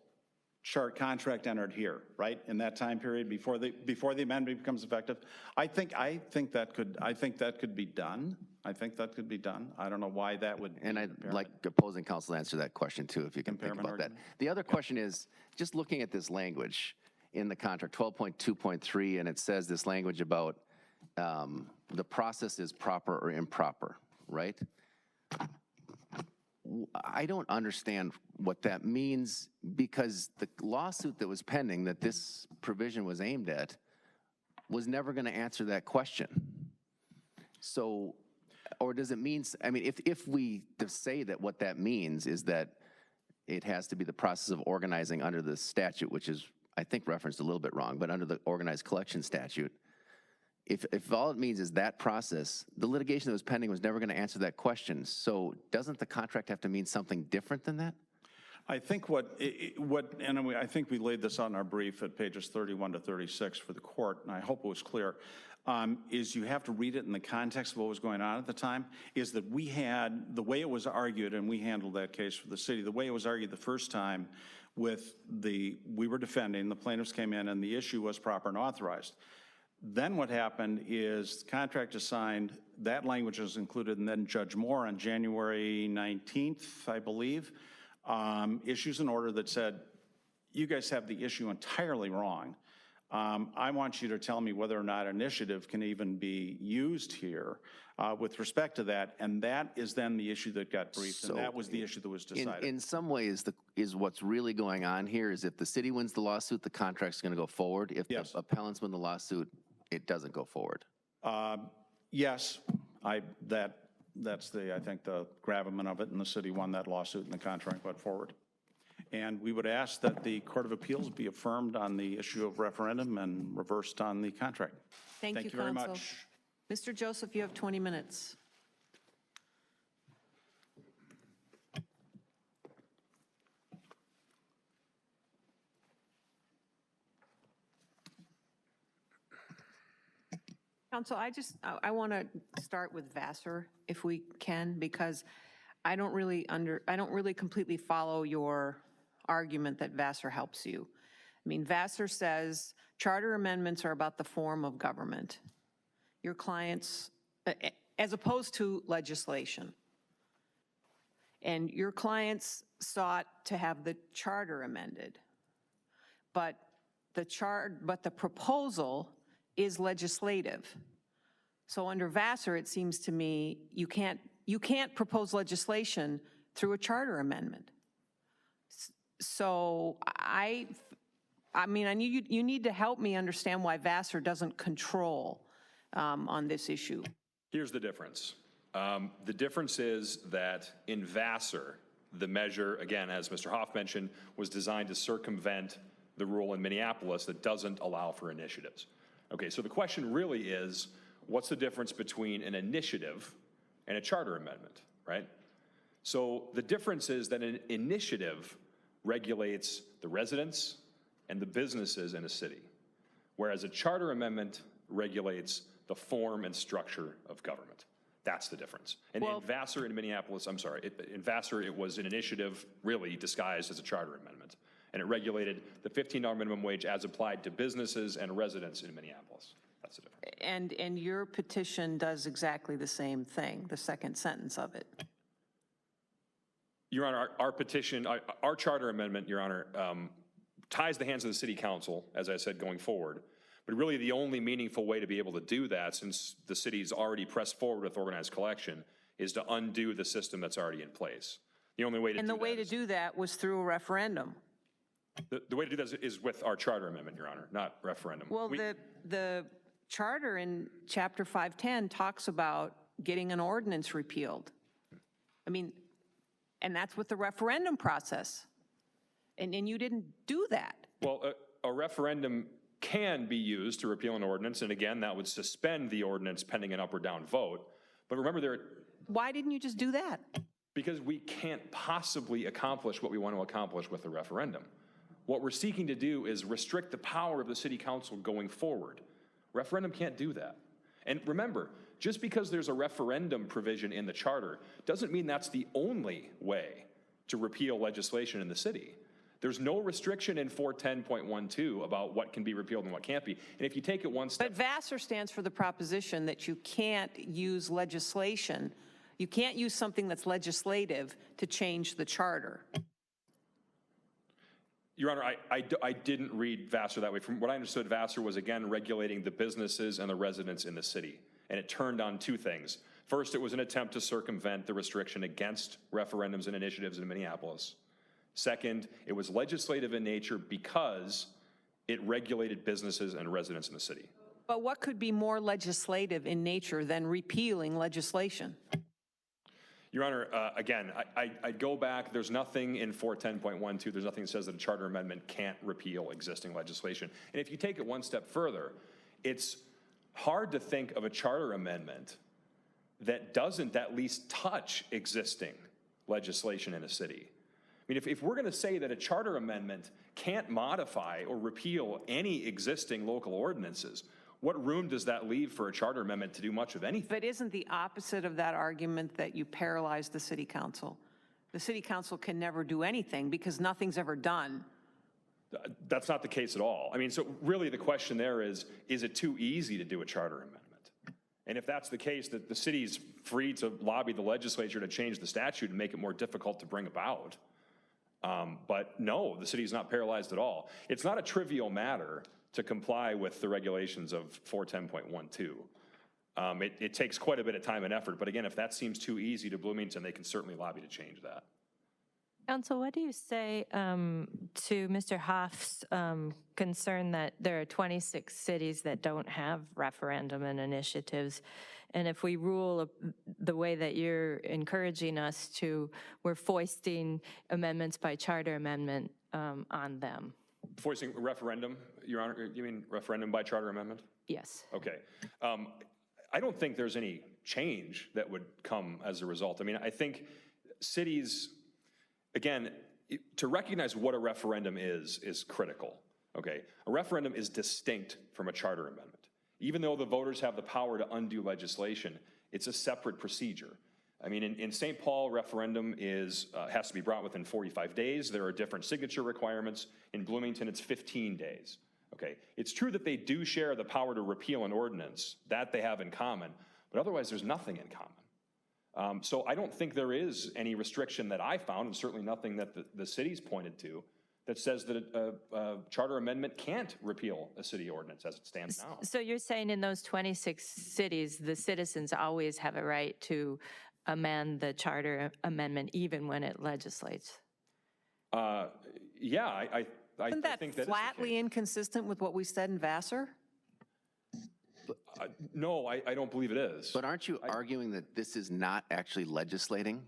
contract entered here, right? In that time period before the amendment becomes effective. I think that could be done. I think that could be done. I don't know why that would. And I'd like opposing counsel to answer that question too, if you can think about that. The other question is, just looking at this language in the contract, 12.2.3, and it says this language about the process is proper or improper, right? I don't understand what that means, because the lawsuit that was pending that this provision was aimed at was never going to answer that question. So, or does it mean, I mean, if we say that what that means is that it has to be the process of organizing under the statute, which is, I think, referenced a little bit wrong, but under the organized collection statute, if all it means is that process, the litigation that was pending was never going to answer that question. So doesn't the contract have to mean something different than that? I think I think we laid this out in our brief at pages 31 to 36 for the court, and I hope it was clear, is you have to read it in the context of what was going on at the time, is that we had, the way it was argued, and we handled that case for the city, the way it was argued the first time we were defending, the plaintiffs came in, and the issue was proper and authorized. Then what happened is the contract is signed, that language is included, and then Judge Moore on January 19th, I believe, issues an order that said, you guys have the issue entirely wrong. I want you to tell me whether or not initiative can even be used here with respect to that, and that is then the issue that got briefed, and that was the issue that was decided. In some ways, is what's really going on here is if the city wins the lawsuit, the contract's going to go forward. If the appellants win the lawsuit, it doesn't go forward. Yes, that's I think the gravamen of it, and the city won that lawsuit and the contract went forward. And we would ask that the Court of Appeals be affirmed on the issue of referendum and reversed on the contract. Thank you very counsel. much. Mr. Joseph, you have 20 minutes. Counsel, I want to start with Vassar, if we can, because I don't really completely follow your argument that Vassar helps you. I mean, Vassar says charter amendments are about the form of government. Your clients, as opposed to legislation. And your clients sought to have the charter amended. But the proposal is legislative. So under Vassar, it seems to me, you can't propose legislation through a charter amendment. So I mean, you need to help me understand why Vassar doesn't control on this issue. Here's the difference. The difference is that in Vassar, the measure, again, as Mr. Hoff mentioned, was designed to circumvent the rule in Minneapolis that doesn't allow for initiatives. Okay, so the question really is, what's the difference between an initiative and a charter amendment, right? So the difference is that an initiative regulates the residents and the businesses in a city, whereas a charter amendment regulates the form and structure of government. That's the difference. And in Vassar in Minneapolis, I'm sorry, in Vassar it was an initiative really disguised as a charter amendment. And it regulated the $15 minimum wage as applied to businesses and residents in Minneapolis. That's the difference. And your petition does exactly the same thing, the second sentence of it. Your Honor, our petition, our charter amendment, Your Honor, ties the hands of the city council, as I said, going forward. But really the only meaningful way to be able to do that, since the city's already pressed forward with organized collection, is to undo the system that's already in place. The only way to do that. And the way to do that was through a referendum. The way to do that is with our charter amendment, Your Honor, not referendum. Well, the charter in Chapter 510 talks about getting an ordinance repealed. I mean, and that's with the referendum process. And you didn't do that. Well, a referendum can be used to repeal an ordinance, and again, that would suspend the ordinance pending an up or down vote. But remember, Why didn't you just do that? because we can't possibly accomplish what we want to accomplish with a referendum. What we're seeking to do is restrict the power of the city council going forward. Referendum can't do that. And remember, just because there's a referendum provision in the charter doesn't mean that's the only way to repeal legislation in the city. There's no restriction in 410.12 about what can be repealed and what can't be. And if you take it one step. But Vassar stands for the proposition that you can't use legislation. You can't use something that's legislative to change the charter. Your Honor, I didn't read Vassar that way. From what I understood, Vassar was again regulating the businesses and the residents in the city. And it turned on two things. First, it was an attempt to circumvent the restriction against referendums and initiatives in Minneapolis. Second, it was legislative in nature because it regulated businesses and residents in the city. But what could be more legislative in nature than repealing legislation? Your Honor, again, I'd go back. There's nothing in 410.12. There's nothing that says that a charter amendment can't repeal existing legislation. And if you take it one step further, it's hard to think of a charter amendment that doesn't at least touch existing legislation in a city. I mean, if we're going to say that a charter amendment can't modify or repeal any existing local ordinances, what room does that leave for a charter amendment to do much of anything? But isn't the opposite of that argument that you paralyze the city council? The city council can never do anything because nothing's ever done. That's not the case at all. I mean, so really the question there is it too easy to do a charter amendment? And if that's the case, that the city's free to lobby the legislature to change the statute and make it more difficult to bring about. But no, the city's not paralyzed at all. It's not a trivial matter to comply with the regulations of 410.12. It takes quite a bit of time and effort, but again, if that seems too easy to Bloomington, they can certainly lobby to change that. Council, what do you say to Mr. Hoff's concern that there are 26 cities that don't have referendum and initiatives? And if we rule the way that you're encouraging us to, we're foisting amendments by charter amendment on them? Foisting referendum, Your Honor, you mean referendum by charter amendment? Yes. Okay. I don't think there's any change that would come as a result. I mean, I think cities, again, to recognize what a referendum is critical, okay? A referendum is distinct from a charter amendment. Even though the voters have the power to undo legislation, it's a separate procedure. I mean, in St. Paul, referendum has to be brought within 45 days. There are different signature requirements. In Bloomington, it's 15 days, okay? It's true that they do share the power to repeal an ordinance. That they have in common, but otherwise there's nothing in common. So I don't think there is any restriction that I found, and certainly nothing that the city's pointed to, that says that a charter amendment can't repeal a city ordinance as it stands now. So you're saying in those 26 cities, the citizens always have a right to amend the charter amendment even when it legislates? Yeah, I Isn't that think that flatly inconsistent with what we said in Vassar? No, I don't believe it is. But aren't you arguing that this is not actually legislating?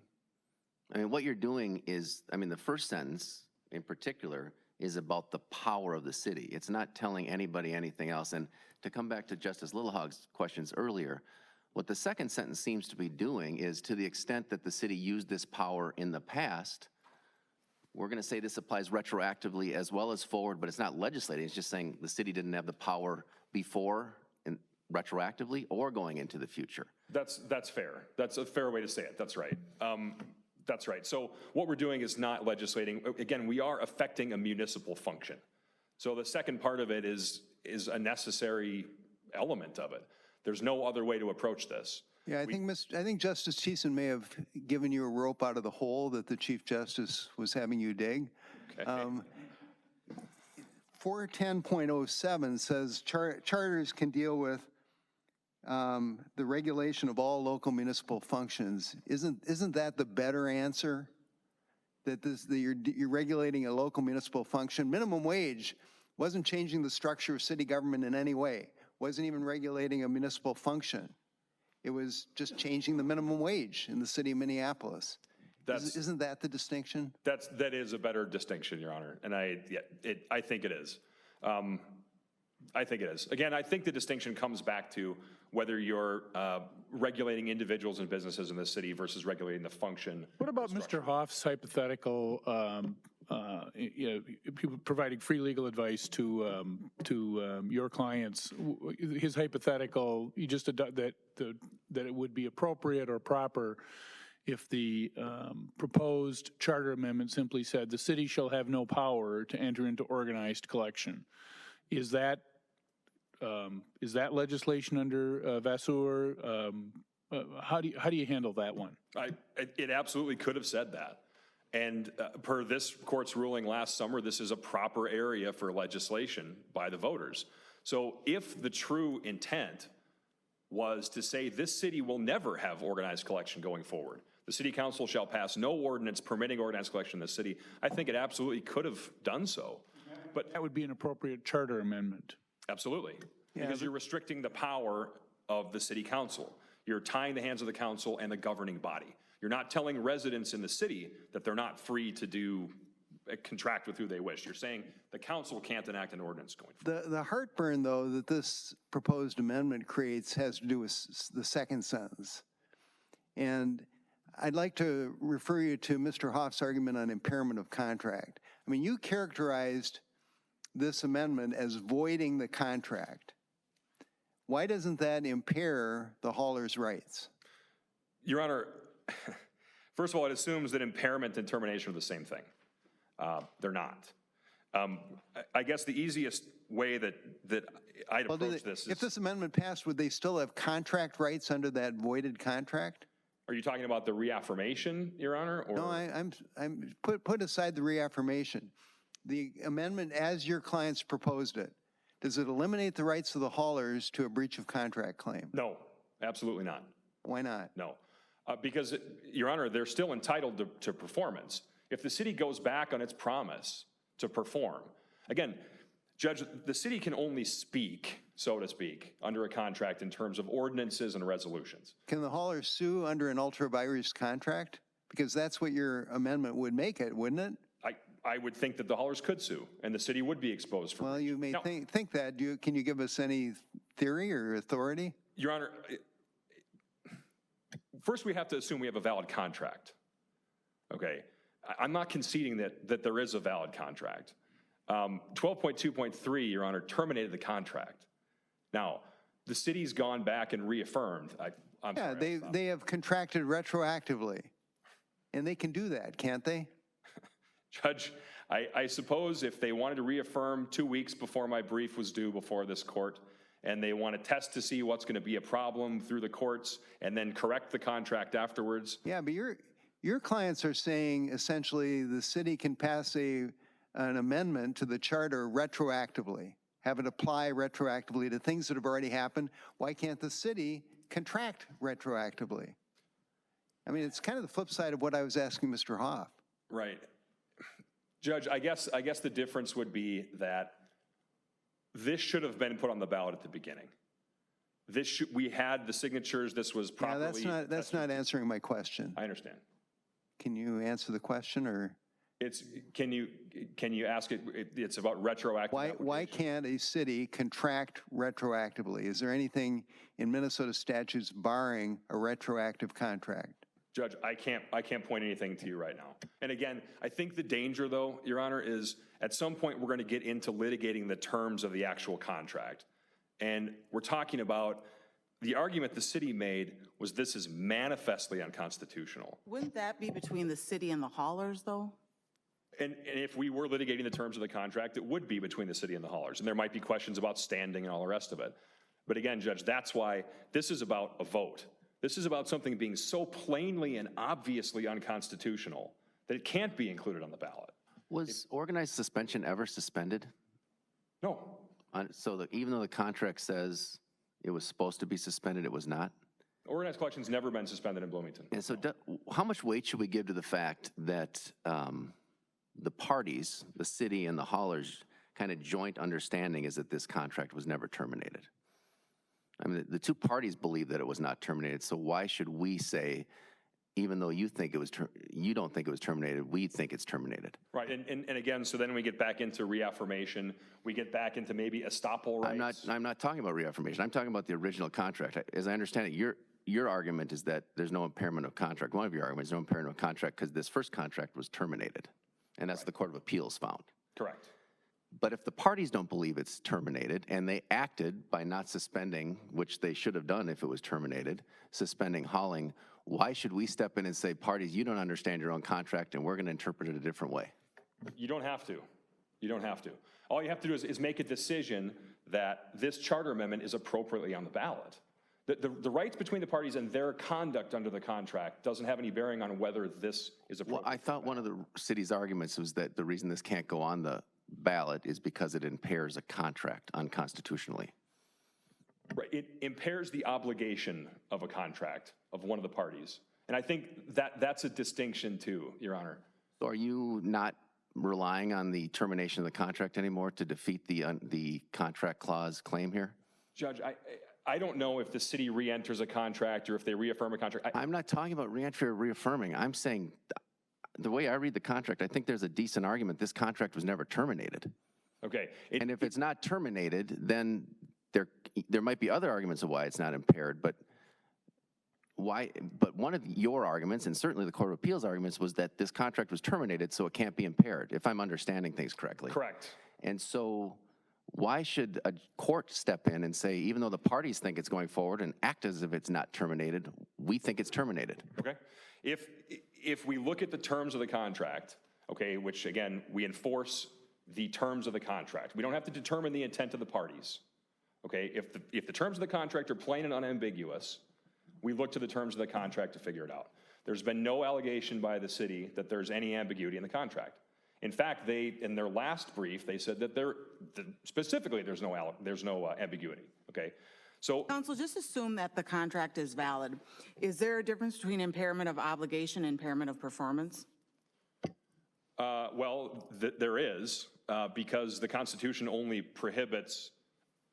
I mean, what you're doing is, I mean, the first sentence in particular is about the power of the city. It's not telling anybody anything else. And to come back to Justice Littlehog's questions earlier, what the second sentence seems to be doing is, to the extent that the city used this power in the past, we're going to say this applies retroactively as well as forward, but it's not legislating. It's just saying the city didn't have the power before and retroactively or going into the future. That's fair. That's a fair way to say it. That's right. That's right. So what we're doing is not legislating. Again, we are affecting a municipal function. So the second part of it is a necessary element of it. There's no other way to approach this. Yeah, I think Justice Thiessen may have given you a rope out of the hole that the Chief Justice was having you dig. Okay. 410.07 says charters can deal with the regulation of all local municipal functions. Isn't that the better answer? That you're regulating a local municipal function. Minimum wage wasn't changing the structure of city government in any way. Wasn't even regulating a municipal function. It was just changing the minimum wage in the city of Minneapolis. Isn't that the distinction? That is a better distinction, Your Honor, and I think it is. I think it is. Again, I think the distinction comes back to whether you're regulating individuals and businesses in the city versus regulating the function. What about Mr. Hoff's hypothetical, people providing free legal advice to your clients? His hypothetical, you just that it would be appropriate or proper if the proposed charter amendment simply said the city shall have no power to enter into organized collection. Is that legislation under Vasseur? How do you handle that one? It absolutely could have said that. And per this court's ruling last summer, this is a proper area for legislation by the voters. So if the true intent was to say this city will never have organized collection going forward, the city council shall pass no ordinance permitting organized collection in the city, I think it absolutely could have done so. But that would be an appropriate charter amendment. Absolutely, because you're restricting the power of the city council. You're tying the hands of the council and the governing body. You're not telling residents in the city that they're not free to contract with who they wish. You're saying the council can't enact an ordinance going forward. The heartburn, though, that this proposed amendment creates has to do with the second sentence. And I'd like to refer you to Mr. Hoff's argument on impairment of contract. I mean, you characterized this amendment as voiding the contract. Why doesn't that impair the hauler's rights? Your Honor, first of all, it assumes that impairment and termination are the same thing. They're not. I guess the easiest way that I'd approach this is... If this amendment passed, would they still have contract rights under that voided contract? Are you talking about the reaffirmation, Your Honor? Or? No, I'm put aside the reaffirmation. The amendment, as your clients proposed it, does it eliminate the rights of the haulers to a breach of contract claim? No, absolutely not. Why not? No, because, Your Honor, they're still entitled to performance. If the city goes back on its promise to perform, again, Judge, the city can only speak, so to speak, under a contract in terms of ordinances and resolutions. Can the hauler sue under an ultra virus contract? Because that's what your amendment would make it, wouldn't it? I would think that the haulers could sue, and the city would be exposed for Well, breach. you may think that. Can you give us any theory or authority? Your Honor, first we have to assume we have a valid contract. Okay, I'm not conceding that there is a valid contract. 12.2.3, Your Honor, terminated the contract. Now, the city's gone back and reaffirmed. They have contracted retroactively, and they can do that, can't they? Judge, I suppose if they wanted to reaffirm 2 weeks before my brief was due before this court, and they want to test to see what's going to be a problem through the courts and then correct the contract afterwards. Yeah, but your clients are saying essentially the city can pass an amendment to the charter retroactively, have it apply retroactively to things that have already happened. Why can't the city contract retroactively? I mean, it's kind of the flip side of what I was asking Mr. Hoff. Right. Judge, I guess the difference would be that this should have been put on the ballot at the beginning. We had the signatures, this was properly... Yeah, that's not answering my question. I understand. Can you answer the question, or Can you ask it, it's about retroactive Why application. can't a city contract retroactively? Is there anything in Minnesota statutes barring a retroactive contract? Judge, I can't point anything to you right now. And again, I think the danger though, Your Honor, is at some point we're going to get into litigating the terms of the actual contract. And we're talking about the argument the city made was this is manifestly unconstitutional. Wouldn't that be between the city and the haulers, though? And if we were litigating the terms of the contract, it would be between the city and the haulers. And there might be questions about standing and all the rest of it. But again, Judge, that's why this is about a vote. This is about something being so plainly and obviously unconstitutional that it can't be included on the ballot. Was organized suspension ever suspended? No. So that even though the contract says it was supposed to be suspended, it was not? Organized collection's never been suspended in Bloomington. And so how much weight should we give to the fact that the parties, the city and the haulers, kind of joint understanding is that this contract was never terminated? I mean, the two parties believe that it was not terminated, so why should we say, even though you think it was, you don't think it was terminated, we think it's terminated? Right, and again, so then we get back into reaffirmation, we get back into maybe estoppel rights. I'm not talking about reaffirmation, I'm talking about the original contract. As I understand it, your argument is that there's no impairment of contract. One of your arguments is no impairment of contract because this first contract was terminated, and that's the Court of Appeals found. Correct. But if the parties don't believe it's terminated, and they acted by not suspending, which they should have done if it was terminated, suspending hauling, why should we step in and say, parties, you don't understand your own contract, and we're going to interpret it a different way? You don't have to. You don't have to. All you have to do is make a decision that this charter amendment is appropriately on the ballot. The rights between the parties and their conduct under the contract doesn't have any bearing on whether this is appropriate. Well, I thought one of the city's arguments was that the reason this can't go on the ballot is because it impairs a contract unconstitutionally. Right, it impairs the obligation of a contract of one of the parties. And I think that's a distinction too, Your Honor. So are you not relying on the termination of the contract anymore to defeat the contract clause claim here? Judge, I don't know if the city re-enters a contract or if they reaffirm a contract. I'm not talking about re-entry or reaffirming. I'm saying the way I read the contract, I think there's a decent argument this contract was never terminated. Okay. And if it's not terminated, then there might be other arguments of why it's not impaired, but one of your arguments, and certainly the Court of Appeals arguments, was that this contract was terminated, so it can't be impaired, if I'm understanding things correctly. Correct. And so why should a court step in and say, even though the parties think it's going forward and act as if it's not terminated, we think it's terminated? Okay. If we look at the terms of the contract, okay, which again, we enforce the terms of the contract. We don't have to determine the intent of the parties. Okay, if the terms of the contract are plain and unambiguous, we look to the terms of the contract to figure it out. There's been no allegation by the city that there's any ambiguity in the contract. In fact, in their last brief, they said that specifically there's no ambiguity. Okay, so Counsel, just assume that the contract is valid. Is there a difference between impairment of obligation and impairment of performance? Well, there is, because the Constitution only prohibits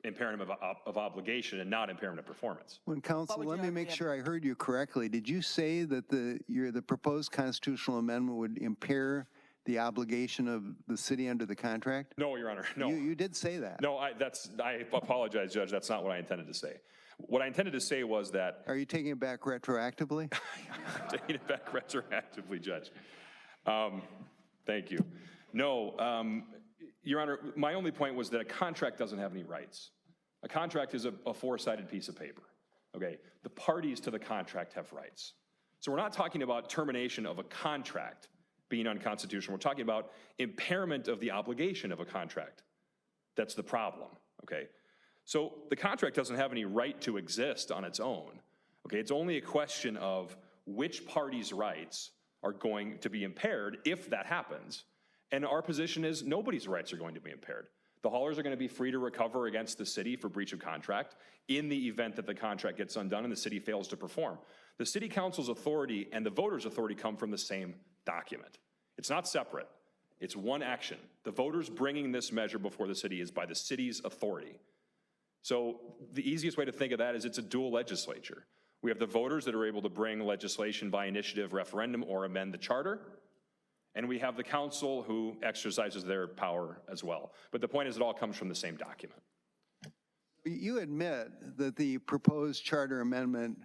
impairment of obligation and not impairment of performance. When counsel, would let you me argue make that- sure I heard you correctly. Did you say that the proposed constitutional amendment would impair the obligation of the city under the contract? No, Your Honor, no. You did say that. No, I apologize, Judge, that's not what I intended to say. What I intended to say was that Are you taking it back retroactively? taking it back retroactively, Judge. Thank you. No, Your Honor, my only point was that a contract doesn't have any rights. A contract is a four-sided piece of paper, okay? The parties to the contract have rights. So we're not talking about termination of a contract being unconstitutional. We're talking about impairment of the obligation of a contract. That's the problem, okay? So the contract doesn't have any right to exist on its own, okay? It's only a question of which party's rights are going to be impaired if that happens. And our position is nobody's rights are going to be impaired. The haulers are going to be free to recover against the city for breach of contract in the event that the contract gets undone and the city fails to perform. The city council's authority and the voters' authority come from the same document. It's not separate. It's one action. The voters bringing this measure before the city is by the city's authority. So the easiest way to think of that is it's a dual legislature. We have the voters that are able to bring legislation by initiative, referendum, or amend the charter. And we have the council who exercises their power as well. But the point is, it all comes from the same document. You admit that the proposed charter amendment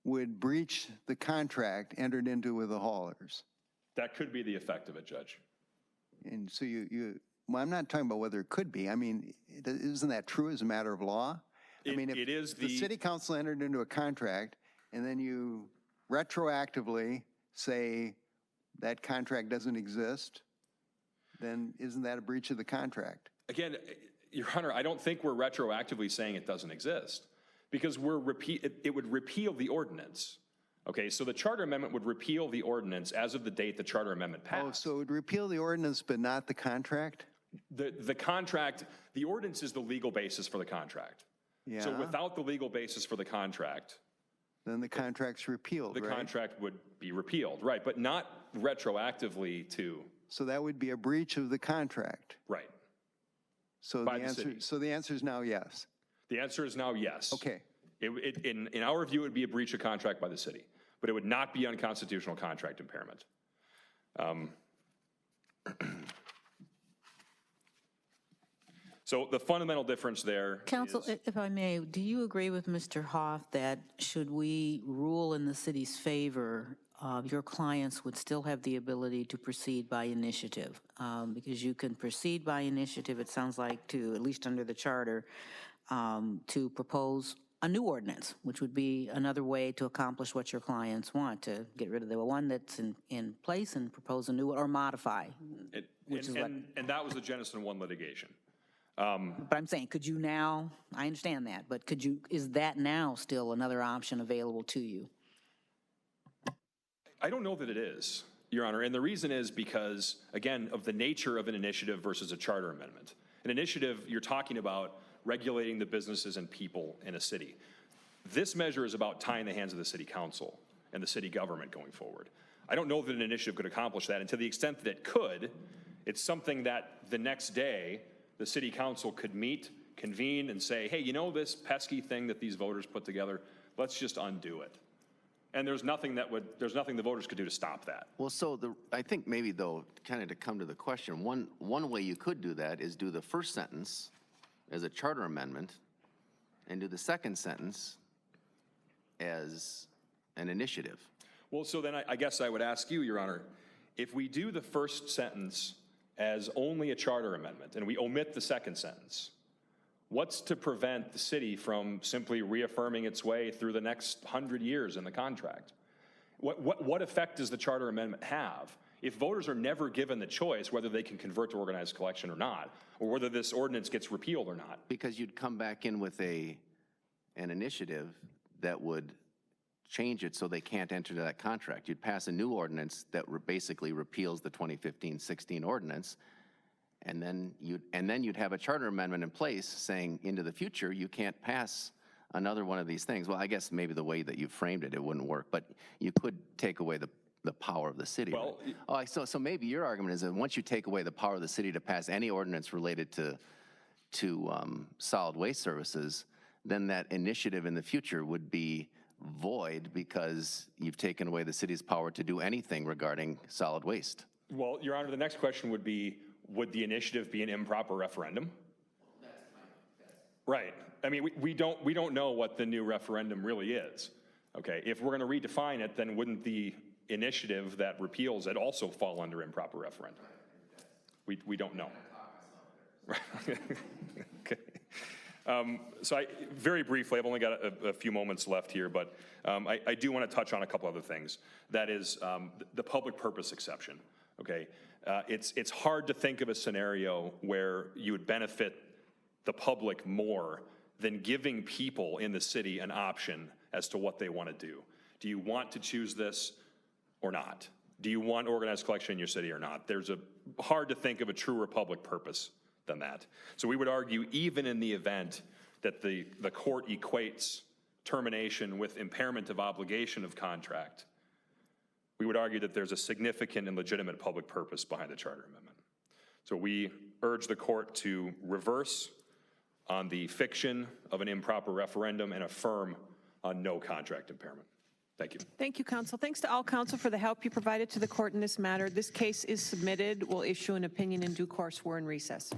would breach the contract entered into with the haulers. That could be the effect of it, Judge. And so well, I'm not talking about whether it could be. I mean, isn't that true as a matter of law? I mean, if it is the city council entered into a contract and then you retroactively say that contract doesn't exist, then isn't that a breach of the contract? Again, Your Honor, I don't think we're retroactively saying it doesn't exist, because it would repeal the ordinance. Okay, so the charter amendment would repeal the ordinance as of the date the charter amendment passed. Oh, so it would repeal the ordinance but not the contract? The contract, the ordinance is the legal basis for the contract. Yeah. So without the legal basis for the contract, Then the contract's repealed, the right? contract would be repealed, right? But not retroactively to, So that would be a breach of the contract. right. So By the city. the answer is now yes. The answer is now yes. Okay. In our view, it would be a breach of contract by the city, but it would not be unconstitutional contract impairment. So the fundamental difference there Counsel, is, if I may, do you agree with Mr. Hoff that should we rule in the city's favor, your clients would still have the ability to proceed by initiative? Because you can proceed by initiative, it sounds like, to, at least under the charter, to propose a new ordinance, which would be another way to accomplish what your clients want, to get rid of the one that's in place and propose a new, or modify. and that was the Jennison 1 litigation. But I'm saying, could you now, I understand that, but could you, is that now still another option available to you? I don't know that it is, Your Honor, and the reason is because, again, of the nature of an initiative versus a charter amendment. An initiative, you're talking about regulating the businesses and people in a city. This measure is about tying the hands of the city council and the city government going forward. I don't know that an initiative could accomplish that, and to the extent that it could, it's something that the next day, the city council could meet, convene, and say, hey, you know this pesky thing that these voters put together, let's just undo it. And there's nothing the voters could do to stop that. Well, so I think maybe, though, kind of to come to the question, one way you could do that is do the first sentence as a charter amendment and do the second sentence as an initiative. Well, so then I guess I would ask you, Your Honor, if we do the first sentence as only a charter amendment and we omit the second sentence, what's to prevent the city from simply reaffirming its way through the next 100 years in the contract? What effect does the charter amendment have if voters are never given the choice whether they can convert to organized collection or not, or whether this ordinance gets repealed or not? Because you'd come back in with an initiative that would change it so they can't enter that contract. You'd pass a new ordinance that basically repeals the 2015-16 ordinance, and then you'd have a charter amendment in place saying into the future you can't pass another one of these things. Well, I guess maybe the way that you framed it, it wouldn't work, but you could take away the power of the city. Well, right? So maybe your argument is that once you take away the power of the city to pass any ordinance related to solid waste services, then that initiative in the future would be void because you've taken away the city's power to do anything regarding solid waste. Well, Your Honor, the next question would be, would the initiative be an improper referendum? Right. I mean, we don't know what the new referendum really is. Okay, if we're going to redefine it, then wouldn't the initiative that repeals it also fall under improper referendum? We don't know. Okay. So very briefly, I've only got a few moments left here, but I do want to touch on a couple other things. That is the public purpose exception, okay? It's hard to think of a scenario where you would benefit the public more than giving people in the city an option as to what they want to do. Do you want to choose this or not? Do you want organized collection in your city or not? There's hard to think of a truer public purpose than that. So we would argue, even in the event that the court equates termination with impairment of obligation of contract, we would argue that there's a significant and legitimate public purpose behind the charter amendment. So we urge the court to reverse on the fiction of an improper referendum and affirm on no contract impairment. Thank you. Thank you, counsel. Thanks to all counsel for the help you provided to the court in this matter. This case is submitted. We'll issue an opinion in due course. We're in recess.